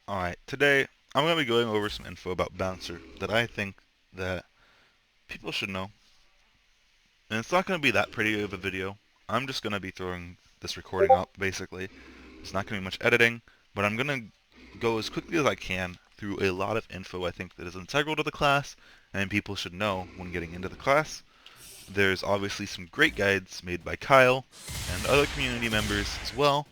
Alright, today I'm going to be going over some info about Bouncer that I think that people should know. And it's not going to be that pretty of a video. I'm just going to be throwing this recording up, basically. It's not going to be much editing, but I'm going to go as quickly as I can through a lot of info I think that is integral to the class and people should know when getting into the class. There's obviously some great guides made by Kyle and other community members as well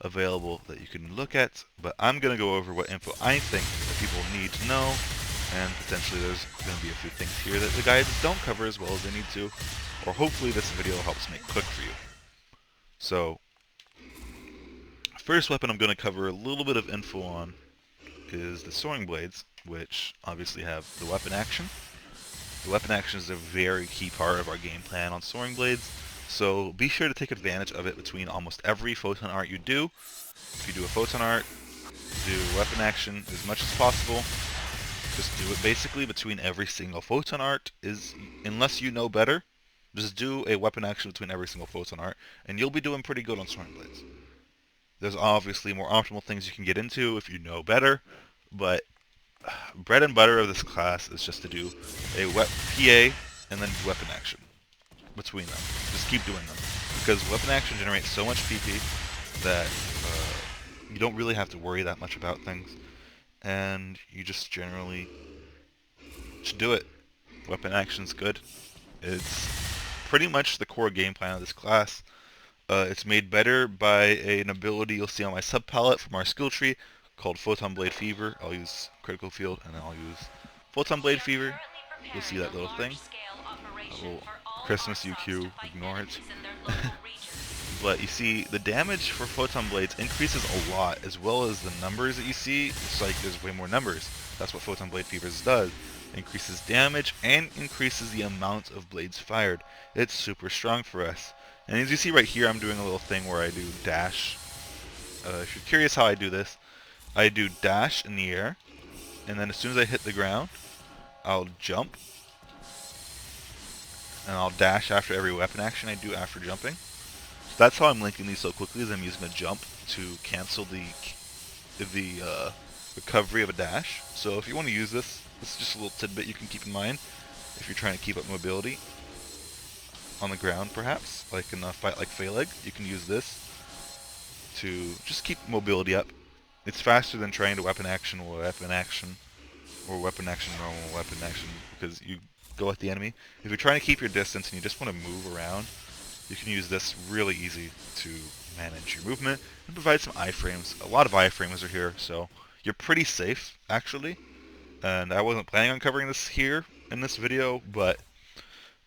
available that you can look at, but I'm going to go over what info I think that people need to know, and potentially there's going to be a few things here that the guides don't cover as well as they need to, or hopefully this video helps make click for you. So, first weapon I'm going to cover a little bit of info on is the soaring blades, which obviously have the weapon action. The weapon action is a very key part of our game plan on soaring blades, so be sure to take advantage of it between almost every photon art you do. If you do a photon art, do weapon action as much as possible. Just do it basically between every single photon art. Unless you know better, just do a weapon action between every single photon art, and you'll be doing pretty good on soaring blades. There's obviously more optimal things you can get into if you know better, but bread and butter of this class is just to do a PA and then weapon action between them. Just keep doing them, because weapon action generates so much PP that you don't really have to worry that much about things, and you just generally should do it. Weapon action's good. It's pretty much the core game plan of this class. It's made better by an ability you'll see on my sub palette from our skill tree called Photon Blade Fever. I'll use Critical Field and then I'll use Photon Blade Fever. You'll see that little thing. That little Christmas UQ, ignore it. But you see, the damage for Photon Blades increases a lot, as well as the numbers that you see. It's like there's way more numbers. That's what Photon Blade Fever does. It increases damage and increases the amount of blades fired. It's super strong for us. And as you see right here, I'm doing a little thing where I do dash. If you're curious how I do this, I do dash in the air, and then as soon as I hit the ground, I'll jump, and I'll dash after every weapon action I do after jumping. So that's how I'm linking these so quickly, is I'm using a jump to cancel the recovery of a dash. So if you want to use this, this is just a little tidbit you can keep in mind if you're trying to keep up mobility on the ground, perhaps, like in a fight like Phaleg. You can use this to just keep mobility up. It's faster than trying to weapon action or weapon action or weapon action normal weapon action, because you go at the enemy. If you're trying to keep your distance and you just want to move around, you can use this really easy to manage your movement and provide some iframes. A lot of iframes are here, so you're pretty safe, actually. And I wasn't planning on covering this here in this video, but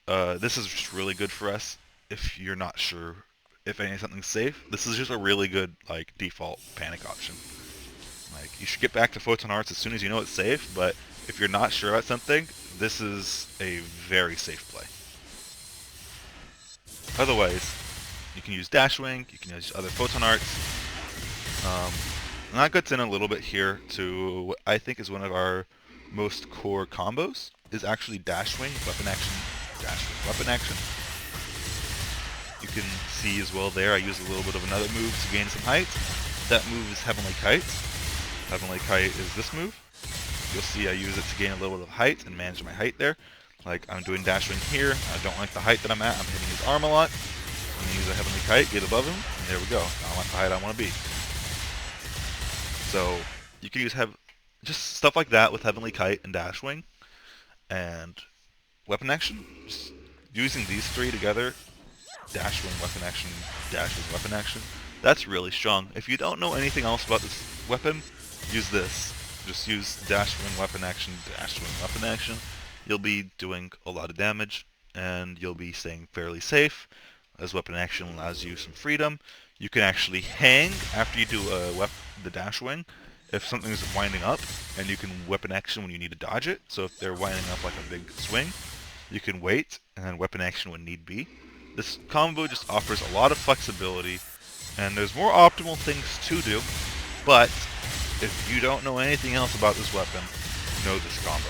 this is just really good for us if you're not sure if something's safe. This is just a really good default panic option. Like, you should get back to photon arts as soon as you know it's safe, but if you're not sure about something, this is a very safe play. Otherwise, you can use Dash Wing, you can use other photon arts. And that gets in a little bit here to what I think is one of our most core combos, is actually Dash Wing, weapon action, Dash Wing, weapon action. You can see as well there, I use a little bit of another move to gain some height. That move is Heavenly Kite. Heavenly Kite is this move. You'll see I use it to gain a little bit of height and manage my height there. Like, I'm doing Dash Wing here, I don't like the height that I'm at, I'm hitting his arm a lot. I'm going to use a Heavenly Kite, get above him, and there we go. Now I'm at the height I want to be. So, you can use just stuff like that with Heavenly Kite and Dash Wing. And weapon action, just using these three together, Dash Wing, weapon action, Dash Wing, weapon action, that's really strong. If you don't know anything else about this weapon, use this. Just use Dash Wing, weapon action, Dash Wing, weapon action. You'll be doing a lot of damage, and you'll be staying fairly safe, as weapon action allows you some freedom. You can actually hang after you do the Dash Wing if something's winding up, and you can weapon action when you need to dodge it. So if they're winding up like a big swing, you can wait, and then weapon action when need be. This combo just offers a lot of flexibility, and there's more optimal things to do, but if you don't know anything else about this weapon, know this combo,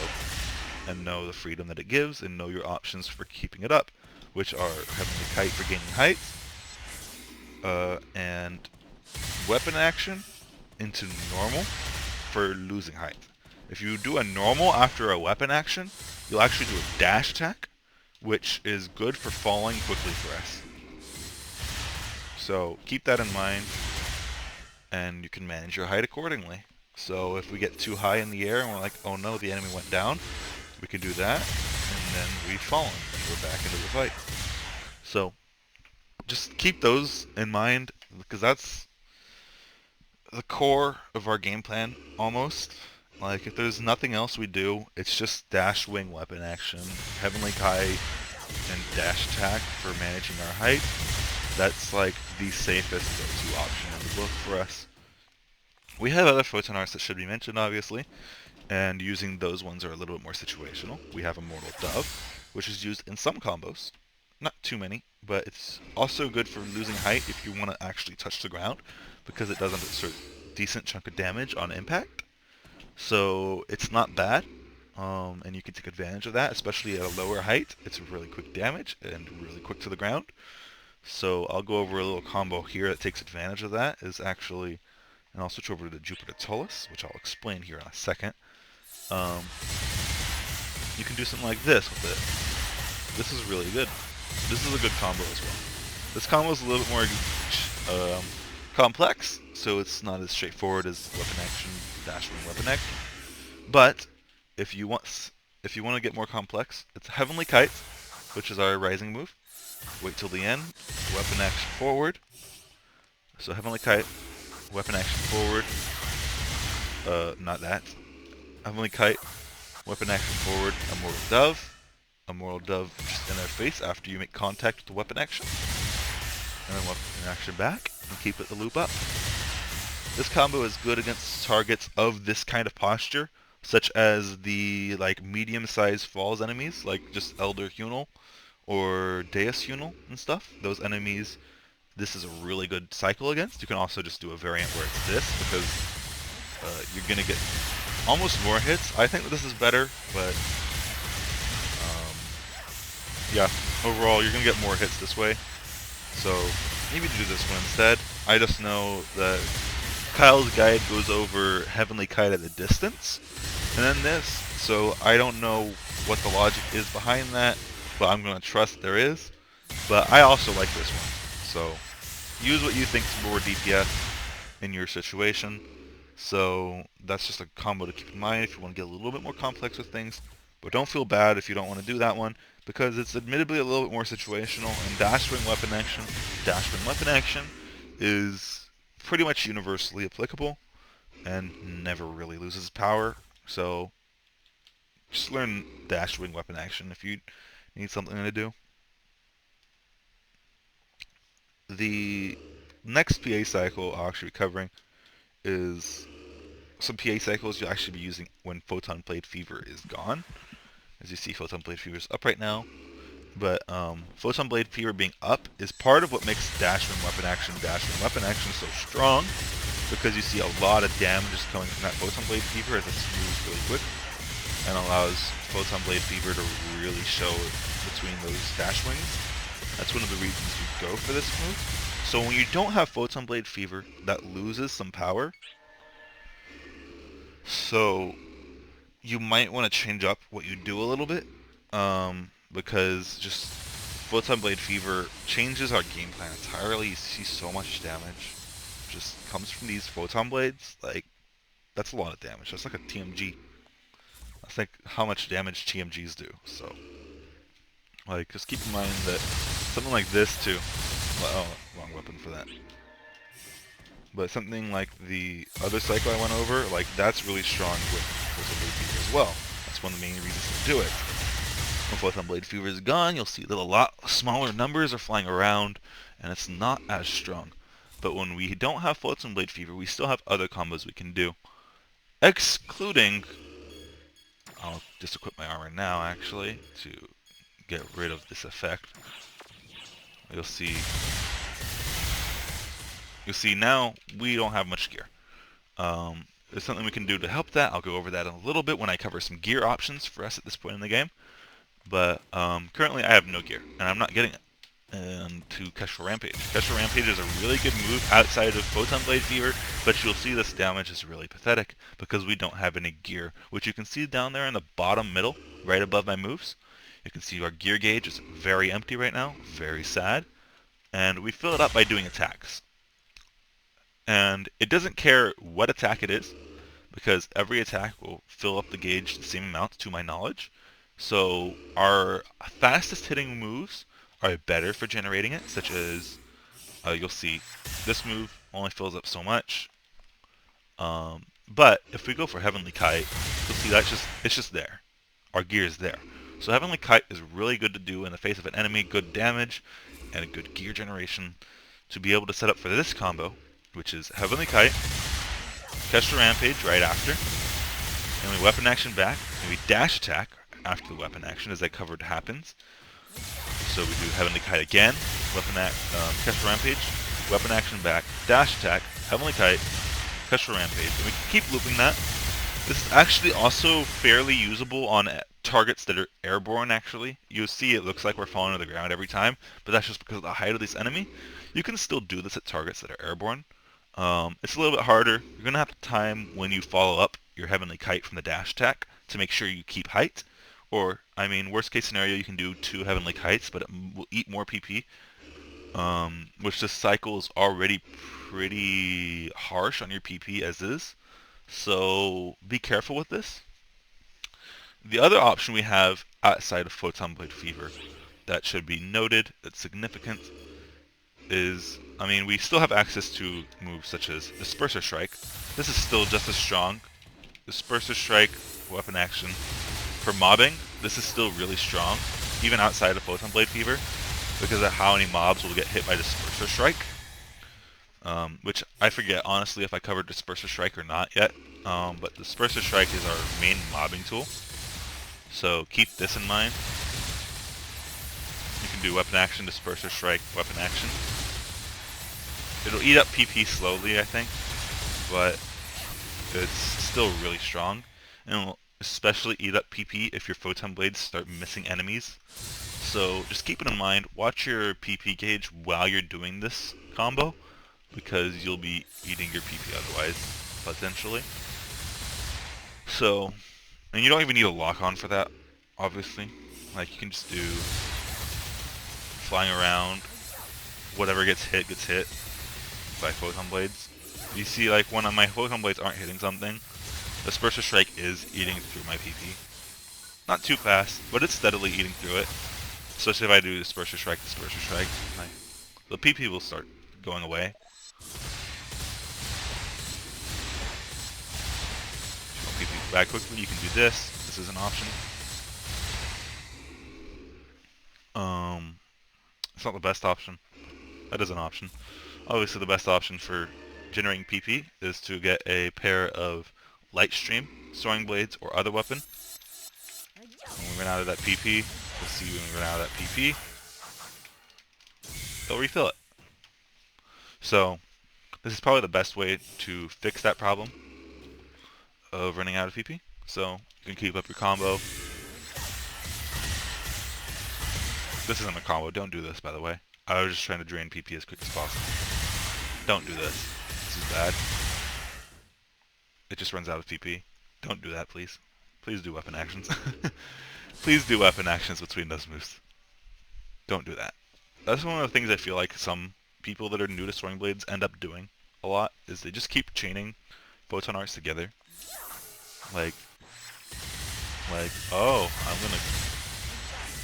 and know the freedom that it gives, and know your options for keeping it up, which are Heavenly Kite for gaining height, and weapon action into normal for losing height. If you do a normal after a weapon action, you'll actually do a dash attack, which is good for falling quickly for us. So keep that in mind, and you can manage your height accordingly. So if we get too high in the air and we're like, oh no, the enemy went down, we can do that, and then we've fallen, and we're back into the fight. So just keep those in mind, because that's the core of our game plan, almost. Like, if there's nothing else we do, it's just dash, wing, weapon action, Heavenly Kite, and dash attack for managing our height. That's like the safest go-to option in the book for us. We have other photon arts that should be mentioned, obviously, and using those ones are a little bit more situational. We have Immortal Dove, which is used in some combos. Not too many, but it's also good for losing height if you want to actually touch the ground, because it does a decent chunk of damage on impact. So it's not bad, and you can take advantage of that, especially at a lower height. It's really quick damage and really quick to the ground. So I'll go over a little combo here that takes advantage of that. Is actually, and I'll switch over to the Jupiter Tullus, which I'll explain here in a second. You can do something like this with it. This is really good. This is a good combo as well. This combo is a little bit more complex, so it's not as straightforward as weapon action, dash wing, weapon action. But if you want to get more complex, it's Heavenly Kite, which is our rising move. Wait till the end. Weapon action forward. So Heavenly Kite, weapon action forward. Not that. Heavenly Kite, weapon action forward. Immortal Dove. Immortal Dove just in their face after you make contact with the weapon action. And then weapon action back, and keep it the loop up. This combo is good against targets of this kind of posture, such as the medium-sized falls enemies, like just Elder Hunal or Deus Hunal and stuff. Those enemies, this is a really good cycle against. You can also just do a variant where it's this, because you're going to get almost more hits. I think that this is better, but yeah, overall you're going to get more hits this way. So maybe do this one instead. I just know that Kyle's guide goes over Heavenly Kite at a distance, and then this. So I don't know what the logic is behind that, but I'm going to trust there is. But I also like this one. So use what you think is more DPS in your situation. So that's just a combo to keep in mind if you want to get a little bit more complex with things. But don't feel bad if you don't want to do that one, because it's admittedly a little bit more situational, and dash wing weapon action is pretty much universally applicable and never really loses power. So just learn dash wing weapon action if you need something to do. The next PA cycle I'll actually be covering is some PA cycles you'll actually be using when Photon Blade Fever is gone. As you see, Photon Blade Fever is up right now. But Photon Blade Fever being up is part of what makes dash wing weapon action so strong, because you see a lot of damage is coming from that Photon Blade Fever as it moves really quick, and allows Photon Blade Fever to really show between those dash wings. That's one of the reasons you go for this move. So when you don't have Photon Blade Fever, that loses some power. So you might want to change up what you do a little bit, because just Photon Blade Fever changes our game plan entirely. You see so much damage just comes from these Photon Blades. Like, that's a lot of damage. That's like a TMG. That's like how much damage TMGs do. So, like, just keep in mind that something like this too. Oh, wrong weapon for that. But something like the other cycle I went over, like, that's really strong with Photon Blade Fever as well. That's one of the main reasons to do it. When Photon Blade Fever is gone, you'll see that a lot smaller numbers are flying around, and it's not as strong. But when we don't have Photon Blade Fever, we still have other combos we can do. Excluding... I'll just equip my armor now, actually, to get rid of this effect. You'll see now we don't have much gear. There's something we can do to help that. I'll go over that in a little bit when I cover some gear options for us at this point in the game. But currently I have no gear, and I'm not getting and to Kestrel Rampage. Kestrel Rampage is a really good move outside of Photon Blade Fever, but you'll see this damage is really pathetic because we don't have any gear, which you can see down there in the bottom middle, right above my moves. You can see our gear gauge is very empty right now, very sad, and we fill it up by doing attacks. And it doesn't care what attack it is, because every attack will fill up the gauge the same amount to my knowledge. So our fastest hitting moves are better for generating it, such as you'll see this move only fills up so much. But if we go for Heavenly Kite, you'll see it's just there. Our gear is there. So Heavenly Kite is really good to do in the face of an enemy, good damage, and a good gear generation to be able to set up for this combo, which is Heavenly Kite, Kestrel Rampage right after, and we weapon action back, and we dash attack after the weapon action as that covered happens. So we do Heavenly Kite again, Kestrel Rampage, weapon action back, dash attack, Heavenly Kite, Kestrel Rampage, and we can keep looping that. This is actually also fairly usable on targets that are airborne, actually. You'll see it looks like we're falling to the ground every time, but that's just because of the height of this enemy. You can still do this at targets that are airborne. It's a little bit harder. You're going to have to time when you follow up your Heavenly Kite from the dash attack to make sure you keep height. Or, I mean, worst case scenario, you can do 2 Heavenly Kites, but it will eat more PP. Which this cycle is already pretty harsh on your PP as is. So be careful with this. The other option we have outside of Photon Blade Fever that should be noted, that's significant, is, I mean, we still have access to moves such as Disperser Strike. This is still just as strong. Disperser Strike, weapon action. For mobbing, this is still really strong, even outside of Photon Blade Fever, because of how many mobs will get hit by Disperser Strike. Which I forget, honestly, if I covered Disperser Strike or not yet. But Disperser Strike is our main mobbing tool. So keep this in mind. You can do weapon action, Disperser Strike, weapon action. It'll eat up PP slowly, I think, but it's still really strong. And it'll especially eat up PP if your Photon Blades start missing enemies. So just keep it in mind, watch your PP gauge while you're doing this combo, because you'll be eating your PP otherwise, potentially. So, and you don't even need a lock-on for that, obviously. Like, you can just do flying around, whatever gets hit by Photon Blades. You see, like, when my Photon Blades aren't hitting something, the Disperser Strike is eating through my PP. Not too fast, but it's steadily eating through it. Especially if I do Disperser Strike, the PP will start going away. If you want PP back quickly, you can do this. This is an option. It's not the best option. That is an option. Obviously, the best option for generating PP is to get a pair of Light Stream, Soaring Blades, or other weapon. When we run out of that PP, we'll see when we run out of that PP, they'll refill it. So, this is probably the best way to fix that problem of running out of PP. So, you can keep up your combo. This isn't a combo, don't do this, by the way. I was just trying to drain PP as quick as possible. Don't do this. This is bad. It just runs out of PP. Don't do that, please. Please do weapon actions. Please do weapon actions between those moves. Don't do that. That's one of the things I feel like some people that are new to Soaring Blades end up doing a lot, is they just keep chaining Photon Arts together. Like, oh,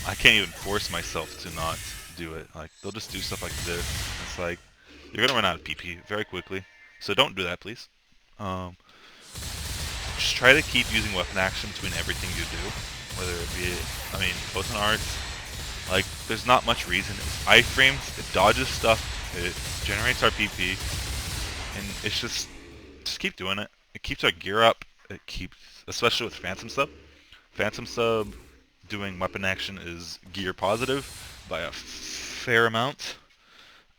I can't even force myself to not do it. Like, they'll just do stuff like this. It's like, you're gonna run out of PP very quickly. So don't do that, please. Just try to keep using weapon action between everything you do. Whether it be, I mean, Photon Arts, like, there's not much reason. It's iframes, it dodges stuff, it generates our PP, and it's just keep doing it. It keeps our gear up, it keeps, especially with Phantom Sub. Phantom Sub doing weapon action is gear positive by a fair amount.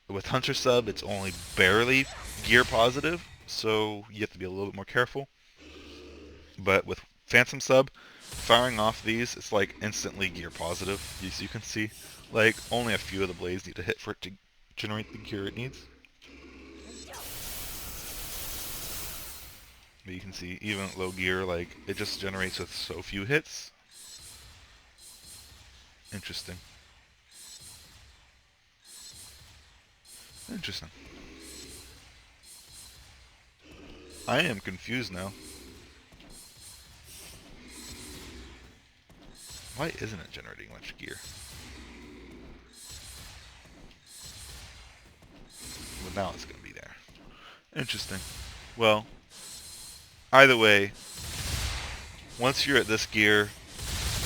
With Hunter Sub, it's only barely gear positive, so you have to be a little bit more careful. But with Phantom Sub, firing off these, it's like instantly gear positive, as you can see. Like, only a few of the blades need to hit for it to generate the gear it needs. But you can see, even at low gear, like, it just generates with so few hits. Interesting. Interesting. I am confused now. Why isn't it generating much gear? Well, now it's going to be there. Interesting. Well, either way, once you're at this gear,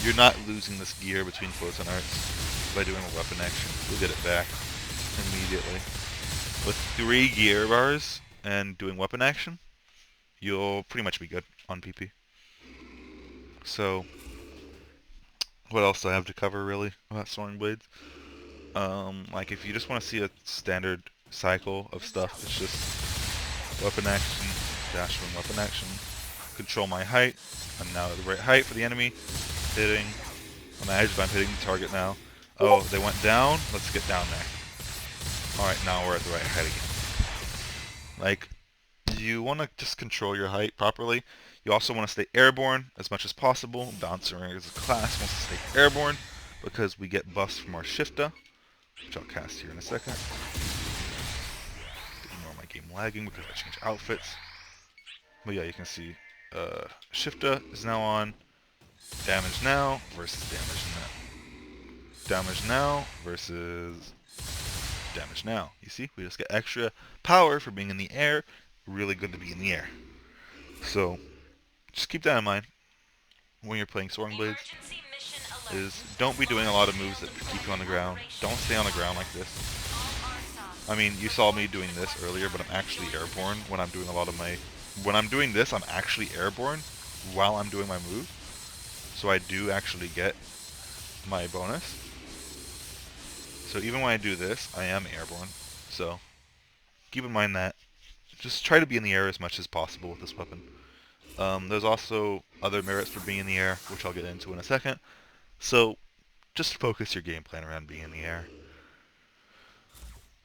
you're not losing this gear between Photon Arts by doing a weapon action. You'll get it back immediately. With 3 gear bars and doing weapon action, you'll pretty much be good on PP. So, what else do I have to cover really about Soaring Blades? Like if you just want to see a standard cycle of stuff, it's just weapon action, dash one weapon action, control my height. I'm now at the right height for the enemy, hitting on the edge, but I'm hitting the target now. Oh, they went down, let's get down there. Alright, now we're at the right height again. Like, you want to just control your height properly. You also want to stay airborne as much as possible. Bouncer as a class wants to stay airborne because we get buffs from our Shifta, which I'll cast here in a second. Ignore my game lagging because I changed outfits. But yeah, you can see Shifta is now on. Damage now versus damage now. Damage now versus damage now. You see, we just get extra power for being in the air. Really good to be in the air. So, just keep that in mind when you're playing Soaring Blades. Is don't be doing a lot of moves that keep you on the ground. Don't stay on the ground like this. I mean, you saw me doing this earlier, but I'm actually airborne when I'm doing a lot of my... When I'm doing this, I'm actually airborne while I'm doing my move. So I do actually get my bonus. So even when I do this, I am airborne. So keep in mind that. Just try to be in the air as much as possible with this weapon. There's also other merits for being in the air, which I'll get into in a second. So just focus your game plan around being in the air.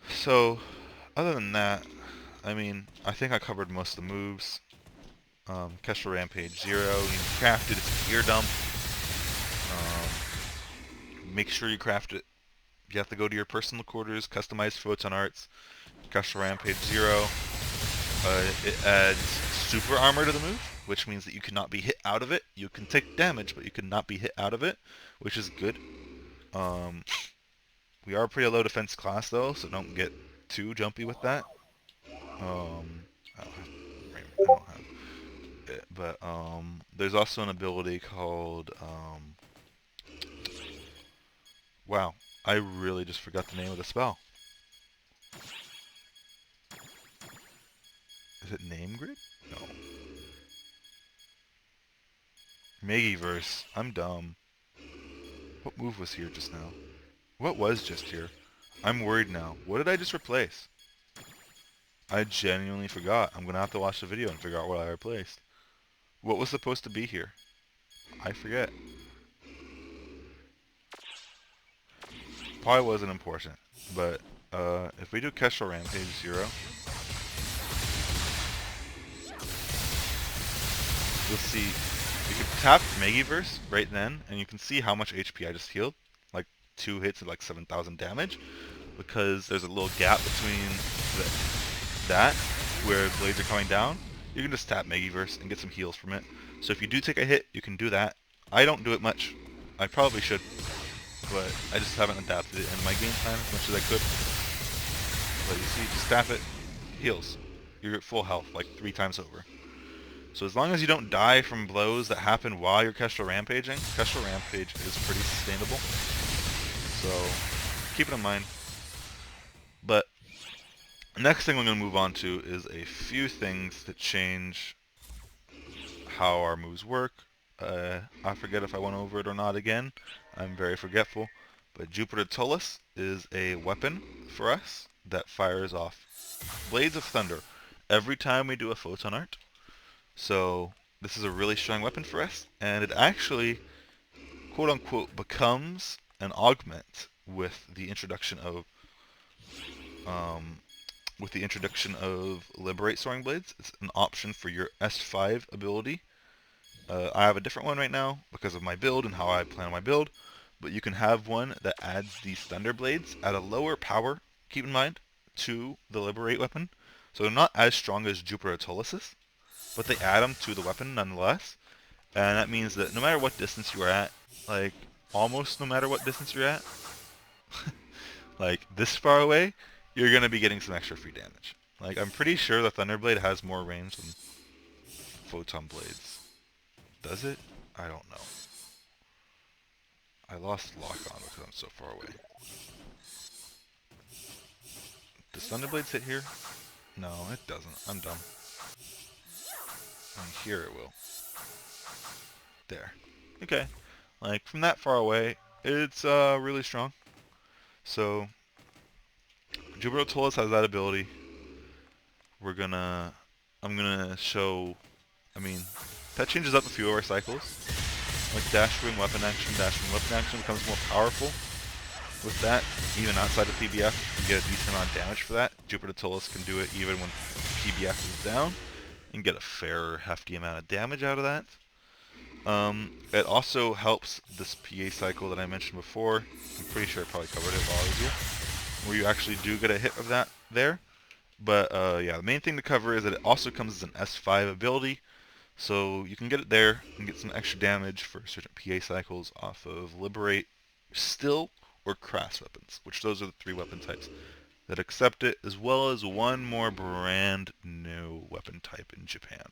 So other than that, I mean, I think I covered most of the moves. Kestra Rampage 0, you need to craft it, it's a gear dump. Make sure you craft it. You have to go to your personal quarters, customize Photon Arts, Kestra Rampage 0. It adds super armor to the move, which means that you cannot be hit out of it. You can take damage, but you cannot be hit out of it, which is good. We are a pretty low defense class though, so don't get too jumpy with that. I don't have it, but there's also an ability called wow, I really just forgot the name of the spell. Is it Name Grid? No. Magiverse. I'm dumb. What move was here just now? What was just here? I'm worried now. What did I just replace? I genuinely forgot. I'm gonna have to watch the video and figure out what I replaced. What was supposed to be here? I forget. Probably wasn't important, but if we do Kestra Rampage 0, you'll see you can tap Magiverse right then, and you can see how much HP I just healed. Like 2 hits at like 7,000 damage, because there's a little gap between that where blades are coming down. You can just tap Magiverse and get some heals from it. So if you do take a hit, you can do that. I don't do it much. I probably should, but I just haven't adapted it in my game plan as much as I could. But you see, just tap it, heals. You're at full health, like 3 times over. So as long as you don't die from blows that happen while you're Kestra Rampaging, Kestra Rampage is pretty sustainable. So keep it in mind. But the next thing we're going to move on to is a few things that change how our moves work. I forget if I went over it or not again. I'm very forgetful. But Jupiter Tullus is a weapon for us that fires off Blades of Thunder every time we do a Photon Art. So this is a really strong weapon for us, and it actually, quote-unquote, becomes an augment with the introduction of um, Liberate Soaring Blades. It's an option for your S5 ability. I have a different one right now because of my build and how I plan my build, but you can have one that adds these Thunder Blades at a lower power, keep in mind, to the Liberate weapon. So they're not as strong as Jupiter Tullus, but they add them to the weapon nonetheless. And that means that no matter what distance you are at, like almost no matter what distance you're at, like this far away, you're going to be getting some extra free damage. Like I'm pretty sure the Thunderblade has more range than Photon Blades. Does it? I don't know. I lost lock on because I'm so far away. Does Thunderblades hit here? No, it doesn't. I'm dumb. And here it will. There. Okay. Like from that far away, it's really strong. So Jupiter Tullus has that ability. I'm gonna show. I mean, that changes up a few of our cycles. Like dash wing weapon action becomes more powerful. With that, even outside of PBF, you get a decent amount of damage for that. Jupiter Tullus can do it even when PBF is down, and get a fair, hefty amount of damage out of that. It also helps this PA cycle that I mentioned before. I'm pretty sure I probably covered it while I was here, where you actually do get a hit of that there. But yeah, the main thing to cover is that it also comes as an S5 ability, so you can get it there and get some extra damage for certain PA cycles off of Liberate, Still, or Crass weapons, which those are the 3 weapon types that accept it, as well as one more brand new weapon type in Japan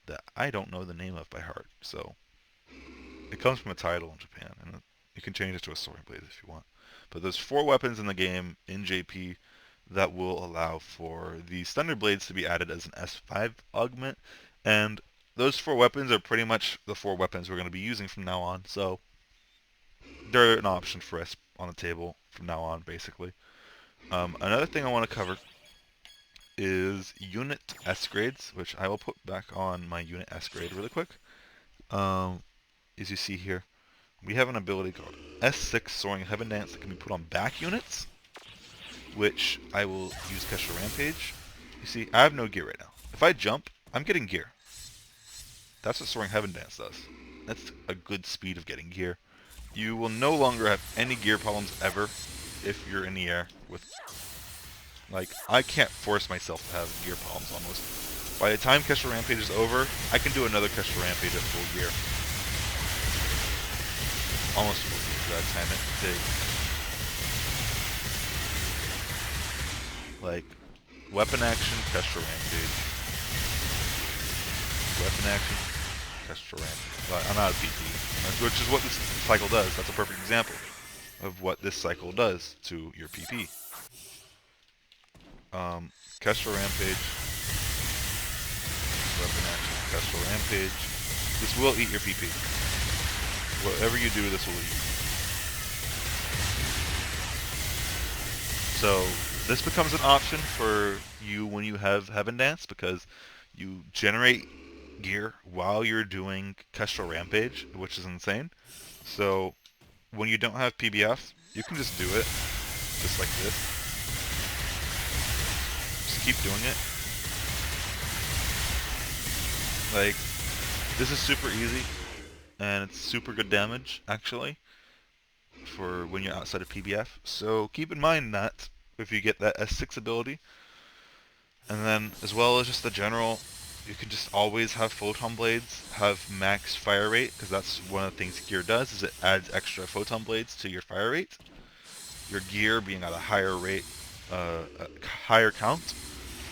that I don't know the name of by heart. So it comes from a title in Japan, and you can change it to a Soaring Blade if you want. But there's 4 weapons in the game in JP that will allow for these Thunder Blades to be added as an S5 augment, and those 4 weapons are pretty much the 4 weapons we're going to be using from now on, so they're an option for us on the table from now on, basically. Another thing I want to cover is unit S grades, which I will put back on my unit S grade really quick. As you see here, we have an ability called S6 Soaring Heaven Dance that can be put on back units, which I will use Kesha Rampage. You see, I have no gear right now. If I jump, I'm getting gear. That's what Soaring Heaven Dance does. That's a good speed of getting gear. You will no longer have any gear problems ever if you're in the air with... Like, I can't force myself to have gear problems almost. By the time Kesha Rampage is over, I can do another Kesha Rampage at full gear. Almost full gear by the time it takes. Like, weapon action, Kesha Rampage. Weapon action, Kesha Rampage. But I'm out of PP, which is what this cycle does. That's a perfect example of what this cycle does to your PP. Kestrel Rampage, weapon action, Kestrel Rampage. This will eat your PP. Whatever you do, this will eat. So this becomes an option for you when you have Heaven Dance, because you generate gear while you're doing Kestrel Rampage, which is insane. So when you don't have PBF, you can just do it, just like this. Keep doing it. Like, this is super easy, and it's super good damage, actually, for when you're outside of PBF. So keep in mind that if you get that S6 ability, and then as well as just the general, you can just always have Photon Blades have max fire rate, because that's one of the things gear does, is it adds extra Photon Blades to your fire rate. Your gear being at a higher rate, a higher count,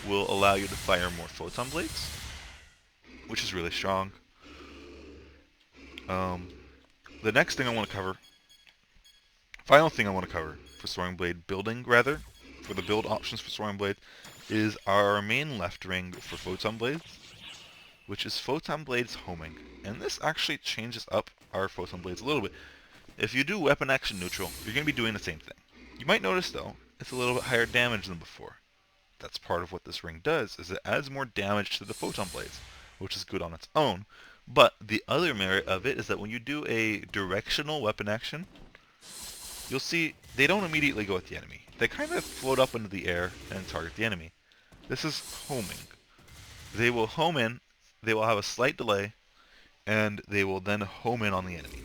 will allow you to fire more Photon Blades, which is really strong. The next thing I want to cover, final thing I want to cover for Soaring Blade building, rather, for the build options for Soaring Blade, is our main left ring for Photon Blades, which is Photon Blades homing. And this actually changes up our Photon Blades a little bit. If you do weapon action neutral, you're going to be doing the same thing. You might notice, though, it's a little bit higher damage than before. That's part of what this ring does, is it adds more damage to the Photon Blades, which is good on its own. But the other merit of it is that when you do a directional weapon action, you'll see they don't immediately go at the enemy. They kind of float up into the air and target the enemy. This is homing. They will home in, they will have a slight delay, and they will then home in on the enemy.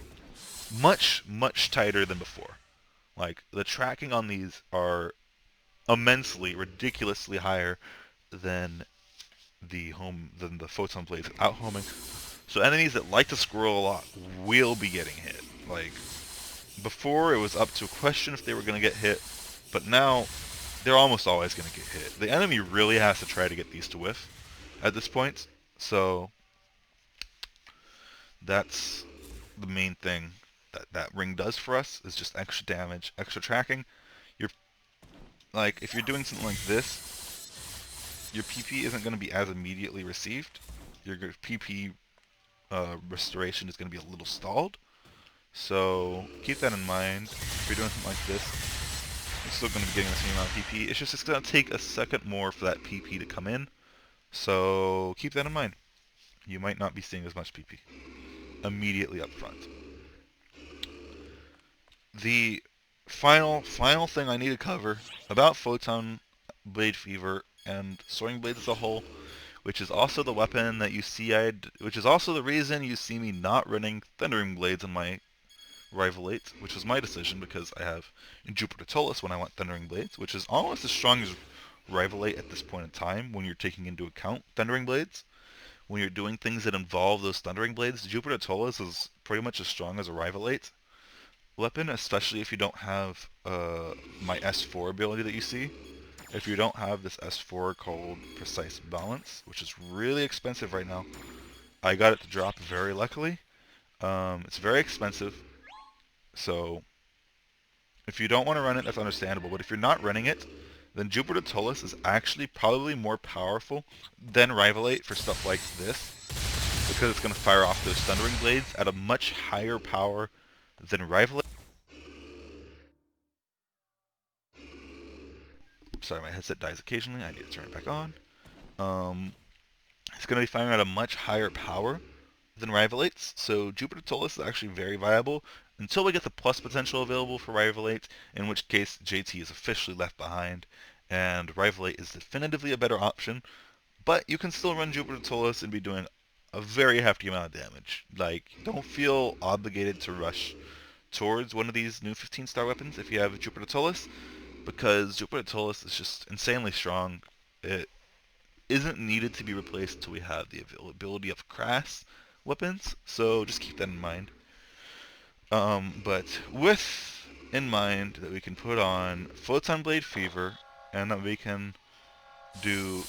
Much, much tighter than before. Like, the tracking on these are immensely, ridiculously higher than the photon blades without homing. So enemies that like to scroll a lot will be getting hit. Like, before it was up to a question if they were going to get hit, but now they're almost always going to get hit. The enemy really has to try to get these to whiff at this point, so that's the main thing that ring does for us, is just extra damage, extra tracking. You're like, if you're doing something like this, your PP isn't going to be as immediately received. Your PP restoration is going to be a little stalled. So keep that in mind. If you're doing something like this, you're still going to be getting the same amount of PP. It's just it's going to take a second more for that PP to come in. So keep that in mind. You might not be seeing as much PP immediately up front. The final thing I need to cover about Photon Blade Fever and Soaring Blades as a whole, which is also the weapon that you see which is also the reason you see me not running Thundering Blades on my Rival 8, which was my decision because I have Jupiter Tullus when I want Thundering Blades, which is almost as strong as Rival 8 at this point in time when you're taking into account Thundering Blades. When you're doing things that involve those Thundering Blades, Jupiter Tullus is pretty much as strong as a Rival 8 weapon, especially if you don't have my S4 ability that you see. If you don't have this S4 called Precise Balance, which is really expensive right now. I got it to drop very luckily. It's very expensive, so if you don't want to run it, that's understandable. But if you're not running it, then Jupiter Tullus is actually probably more powerful than Rival 8 for stuff like this, because it's going to fire off those Thundering Blades at a much higher power than Rival 8. Sorry, my headset dies occasionally. I need to turn it back on. It's going to be firing at a much higher power than Rival 8's, so Jupiter Tullus is actually very viable until we get the plus potential available for Rival 8, in which case JT is officially left behind, and Rival 8 is definitively a better option, but you can still run Jupiter Tullus and be doing a very hefty amount of damage. Like, don't feel obligated to rush towards one of these new 15-star weapons if you have Jupiter Tullus, because Jupiter Tullus is just insanely strong. It isn't needed to be replaced until we have the availability of Crass weapons, so just keep that in mind. But with in mind that we can put on Photon Blade Fever, and that we can do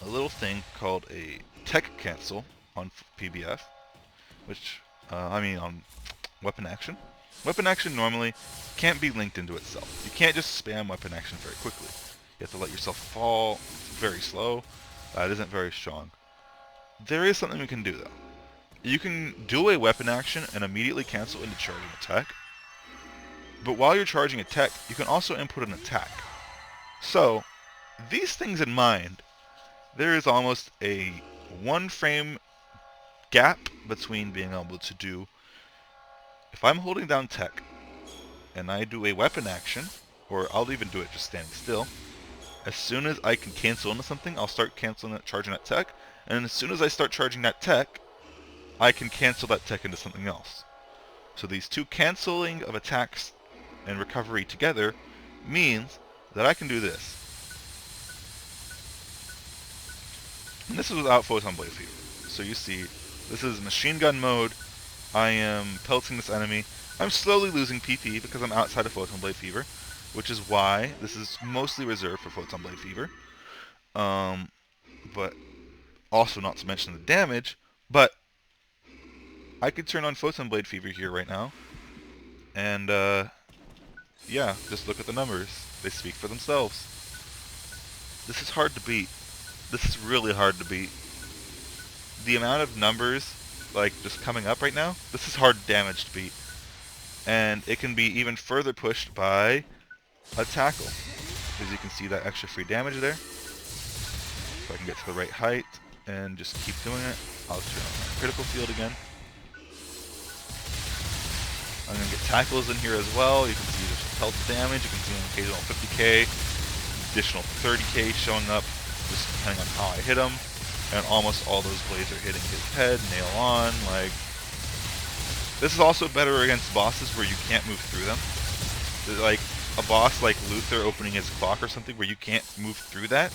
a little thing called a tech cancel on PBF, which, on weapon action. Weapon action normally can't be linked into itself. You can't just spam weapon action very quickly. You have to let yourself fall. It's very slow. It isn't very strong. There is something we can do, though. You can do a weapon action and immediately cancel into charging attack. But while you're charging attack, you can also input an attack. So, these things in mind, there is almost a 1 frame gap between being able to do, if I'm holding down tech and I do a weapon action, or I'll even do it just standing still, as soon as I can cancel into something, I'll start canceling that, charging that tech, and as soon as I start charging that tech, I can cancel that tech into something else. So these two canceling of attacks and recovery together means that I can do this. And this is without Photon Blade Fever. So you see, this is machine gun mode. I am pelting this enemy. I'm slowly losing PP because I'm outside of Photon Blade Fever, which is why this is mostly reserved for Photon Blade Fever. But also not to mention the damage, but I could turn on Photon Blade Fever here right now, and yeah, just look at the numbers. They speak for themselves. This is hard to beat. This is really hard to beat. The amount of numbers, like, just coming up right now, this is hard damage to beat. And it can be even further pushed by a tackle. As you can see that extra free damage there. If I can get to the right height and just keep doing it, I'll turn on my critical field again. I'm going to get tackles in here as well. You can see there's pelt damage. You can see an occasional 50k, additional 30k showing up, just depending on how I hit him. And almost all those blades are hitting his head, nail on. Like, this is also better against bosses where you can't move through them. Like a boss like Luther opening his clock or something where you can't move through that.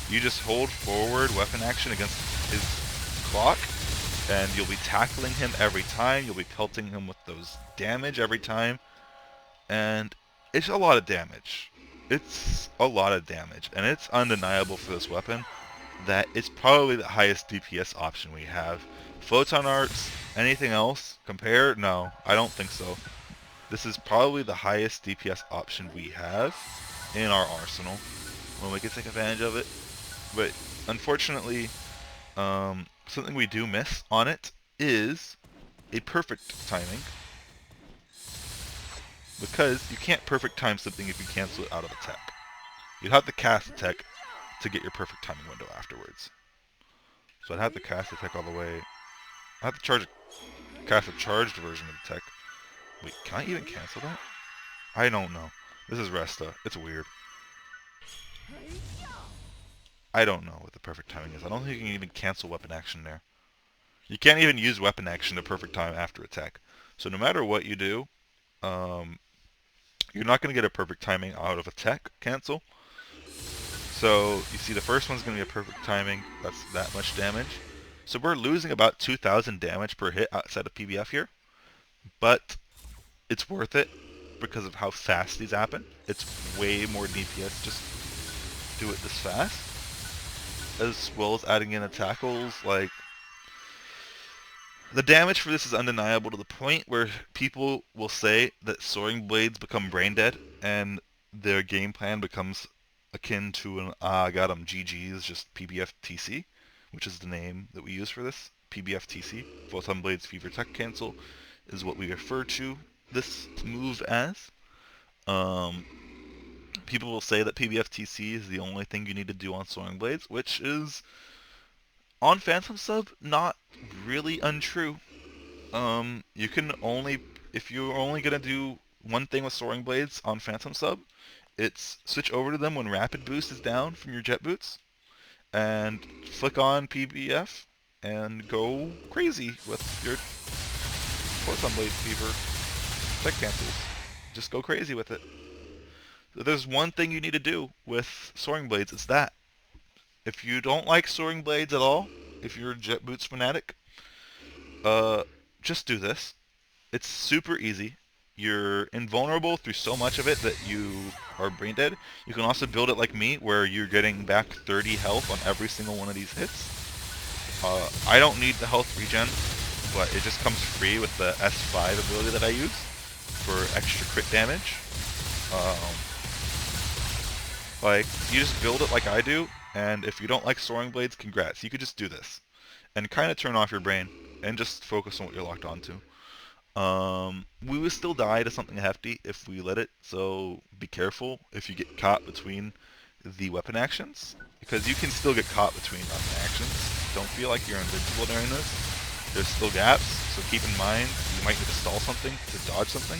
You just hold forward weapon action against his clock, and you'll be tackling him every time. You'll be pelting him with those damage every time, and it's a lot of damage. It's a lot of damage, and it's undeniable for this weapon that it's probably the highest DPS option we have. Photon Arts, anything else compare? No, I don't think so. This is probably the highest DPS option we have in our arsenal when we can take advantage of it. But unfortunately, something we do miss on it is a perfect timing. Because you can't perfect time something if you cancel it out of a tech. You'd have to cast a tech to get your perfect timing window afterwards. So I'd have to cast the tech all the way. I have to cast a charged version of the tech. Wait, can I even cancel that? I don't know. This is Resta. It's weird. I don't know what the perfect timing is. I don't think you can even cancel weapon action there. You can't even use weapon action to perfect time after attack. So no matter what you do, you're not going to get a perfect timing out of attack cancel. So you see the first one's going to be a perfect timing. That's that much damage. So we're losing about 2,000 damage per hit outside of PBF here. But it's worth it because of how fast these happen. It's way more DPS just do it this fast. As well as adding in the tackles, like the damage for this is undeniable to the point where people will say that soaring blades become brain dead and their game plan becomes akin to an I got him GG's just PBFTC, which is the name that we use for this. PBFTC, Photon Blades Fever Tech Cancel, is what we refer to this move as. People will say that PBFTC is the only thing you need to do on Soaring Blades, which is, on Phantom Sub, not really untrue. You can only, if you're only going to do one thing with Soaring Blades on Phantom Sub, it's switch over to them when Rapid Boost is down from your Jet Boots, and flick on PBF, and go crazy with your Photon Blade Fever Tech Cancels. Just go crazy with it. So there's one thing you need to do with Soaring Blades, it's that. If you don't like Soaring Blades at all, if you're a Jet Boots fanatic, just do this. It's super easy. You're invulnerable through so much of it that you are brain dead. You can also build it like me, where you're getting back 30 health on every single one of these hits. I don't need the health regen, but it just comes free with the S5 ability that I use for extra crit damage. Like, you just build it like I do, and if you don't like Soaring Blades, congrats. You could just do this. And kind of turn off your brain, and just focus on what you're locked onto. We would still die to something hefty if we let it, so be careful if you get caught between the weapon actions, because you can still get caught between weapon actions. Don't feel like you're invincible during this. There's still gaps, so keep in mind you might need to stall something to dodge something.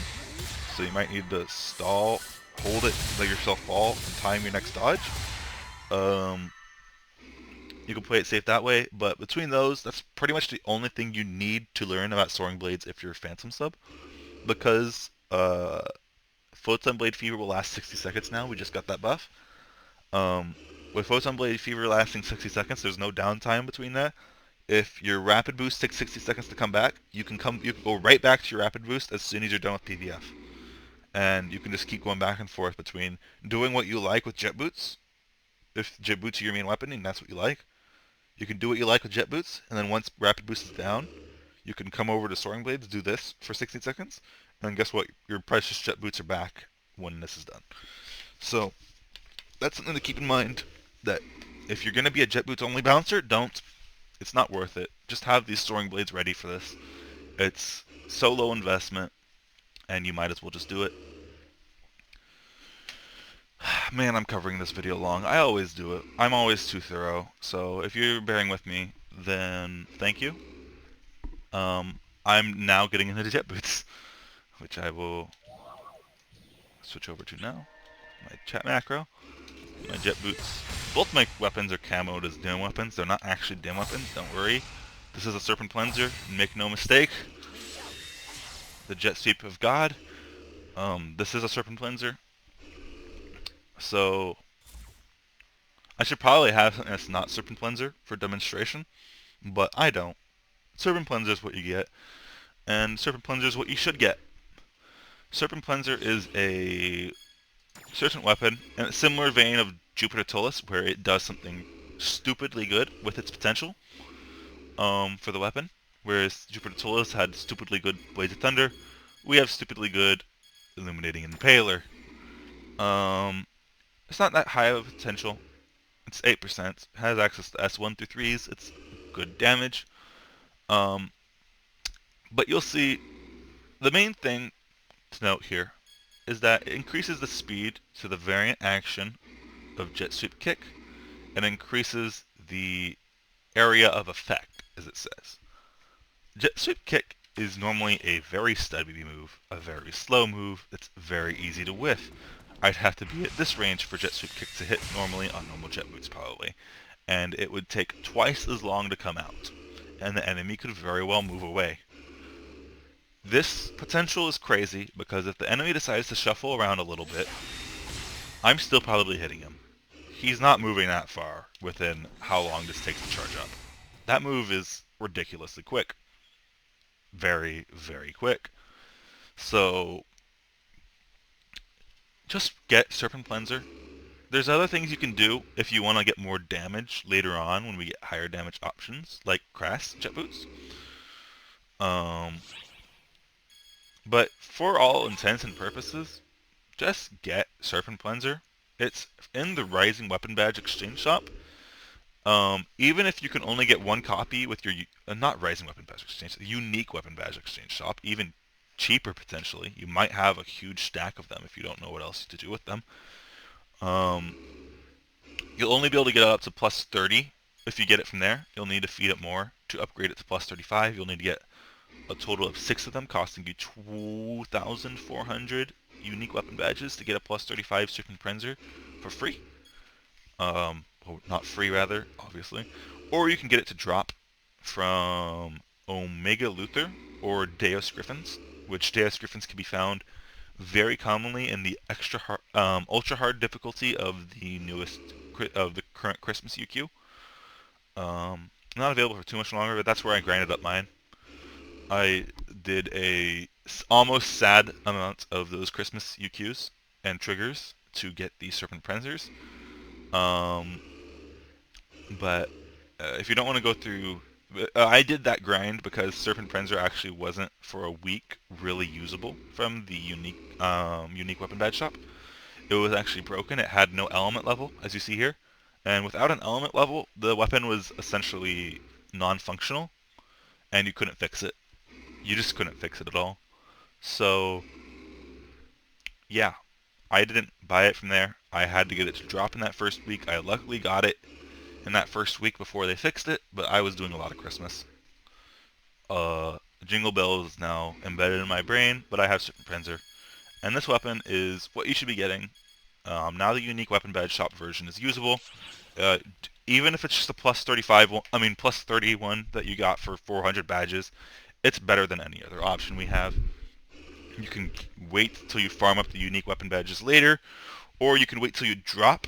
So you might need to stall, hold it, let yourself fall, and time your next dodge. You can play it safe that way, but between those, that's pretty much the only thing you need to learn about Soaring Blades if you're a Phantom Sub. Because Photon Blade Fever will last 60 seconds now, we just got that buff. With Photon Blade Fever lasting 60 seconds, there's no downtime between that. If your Rapid Boost takes 60 seconds to come back, you can go right back to your Rapid Boost as soon as you're done with PVF. And you can just keep going back and forth between doing what you like with Jet Boots. If Jet Boots are your main weapon and that's what you like, you can do what you like with Jet Boots, and then once Rapid Boost is down, you can come over to Soaring Blades, do this for 60 seconds, and guess what? Your precious Jet Boots are back when this is done. So, that's something to keep in mind, that if you're going to be a Jet Boots only bouncer, don't. It's not worth it. Just have these Soaring Blades ready for this. It's so low investment, and you might as well just do it. Man, I'm covering this video long. I always do it. I'm always too thorough. So if you're bearing with me, then thank you. I'm now getting into the Jet Boots, which I will switch over to now. My chat macro, my jet boots. Both my weapons are camoed as dim weapons. They're not actually dim weapons, don't worry. This is a Serpent Cleanser, make no mistake. The Jet Sweep of God. This is a Serpent Cleanser. So, I should probably have something that's not Serpent Cleanser for demonstration, but I don't. Serpent Cleanser is what you get, and Serpent Cleanser is what you should get. Serpent Cleanser is a certain weapon in a similar vein of Jupiter Tullus, where it does something stupidly good with its potential for the weapon. Whereas Jupiter Tullus had stupidly good Blades of Thunder, we have stupidly good Illuminating Impaler. It's not that high of a potential. It's 8%. Has access to S1 through 3s. It's good damage. But you'll see the main thing to note here is that it increases the speed to the variant action of Jet Sweep Kick and increases the area of effect, as it says. Jet Sweep Kick is normally a very stubby move, a very slow move that's very easy to whiff. I'd have to be at this range for Jet Sweep Kick to hit normally on normal jet boots probably, and it would take twice as long to come out, and the enemy could very well move away. This potential is crazy because if the enemy decides to shuffle around a little bit, I'm still probably hitting him. He's not moving that far within how long this takes to charge up. That move is ridiculously quick. Very, very quick. So, just get Serpent Cleanser. There's other things you can do if you want to get more damage later on when we get higher damage options, like Crass Jet Boots. But for all intents and purposes, just get Serpent Cleanser. It's in the Rising Weapon Badge Exchange Shop. Even if you can only get one copy with your not Rising Weapon Badge Exchange, Unique Weapon Badge Exchange Shop, even cheaper potentially. You might have a huge stack of them if you don't know what else to do with them. You'll only be able to get it up to plus 30 if you get it from there. You'll need to feed it more to upgrade it to plus 35. You'll need to get a total of 6 of them, costing you 2,400 unique weapon badges to get a plus 35 Serpent Cleanser for free. Well, not free rather, obviously. Or you can get it to drop from Omega Luther or Deus Griffins, which Deus Griffins can be found very commonly in the ultra hard difficulty of the current Christmas UQ. Not available for too much longer, but that's where I grinded up mine. I did a almost sad amount of those Christmas UQs and triggers to get these Serpent Cleansers. But if you don't want to go through, I did that grind because Serpent Cleanser actually wasn't for a week really usable from the unique weapon badge shop. It was actually broken. It had no element level, as you see here, and without an element level, the weapon was essentially non-functional, and you couldn't fix it. You just couldn't fix it at all. So, yeah, I didn't buy it from there. I had to get it to drop in that first week. I luckily got it in that first week before they fixed it, but I was doing a lot of Christmas. Jingle Bells is now embedded in my brain, but I have Serpent Cleanser. And this weapon is what you should be getting. Now the unique weapon badge shop version is usable. Even if it's just a plus 35, plus 31 that you got for 400 badges, it's better than any other option we have. You can wait till you farm up the unique weapon badges later, or you can wait till you drop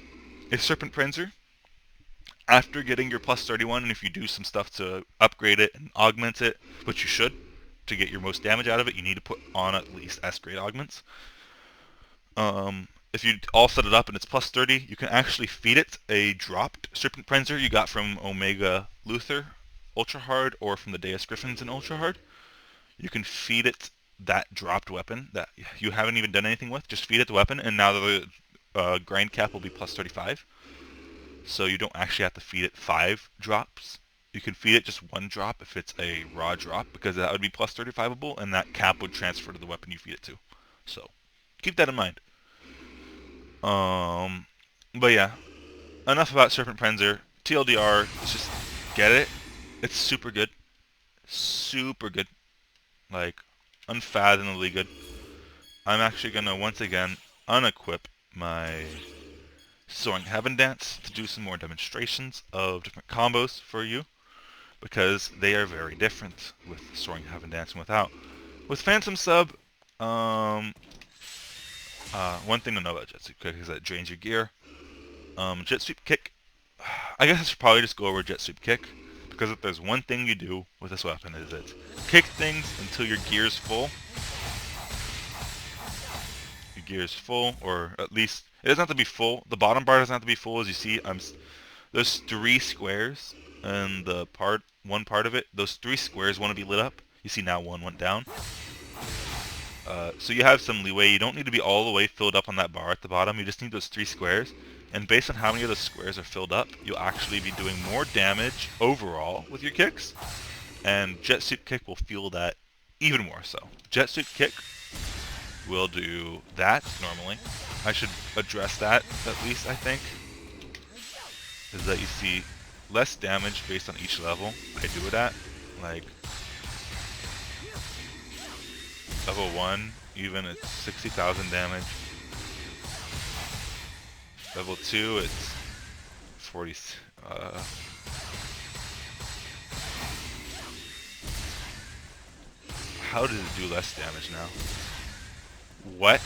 a Serpent Cleanser after getting your plus 31, and if you do some stuff to upgrade it and augment it, which you should, to get your most damage out of it, you need to put on at least S-grade augments. If you all set it up and it's plus 30, you can actually feed it a dropped Serpent Cleanser you got from Omega Luther Ultra Hard or from the Deus Griffins in Ultra Hard. You can feed it that dropped weapon that you haven't even done anything with. Just feed it the weapon, and now the grind cap will be plus 35. So you don't actually have to feed it 5 drops. You can feed it just 1 drop if it's a raw drop, because that would be plus 35able, and that cap would transfer to the weapon you feed it to. So keep that in mind. But yeah, enough about Serpent Cleanser. TLDR, just get it. It's super good. Super good. Like, unfathomably good. I'm actually gonna, once again, unequip my Soaring Heaven Dance to do some more demonstrations of different combos for you, because they are very different with Soaring Heaven Dance and without. With Phantom Sub, one thing to know about Jet Sweep Kick is that it drains your gear. Jet Sweep Kick, I guess I should probably just go over Jet Sweep Kick, because if there's one thing you do with this weapon is it kick things until your gear's full. Your gear's full, or at least, it doesn't have to be full. The bottom bar doesn't have to be full. As you see, there's 3 squares, and one part of it, those 3 squares want to be lit up. You see now one went down. So you have some leeway. You don't need to be all the way filled up on that bar at the bottom. You just need those 3 squares. And based on how many of those squares are filled up, you'll actually be doing more damage overall with your kicks. And Jet Sweep Kick will feel that even more so. Jet Sweep Kick will do that normally. I should address that at least, I think. Is that you see less damage based on each level I do it at. Like, level 1, even it's 60,000 damage. Level 2, it's 40. How did it do less damage now? What?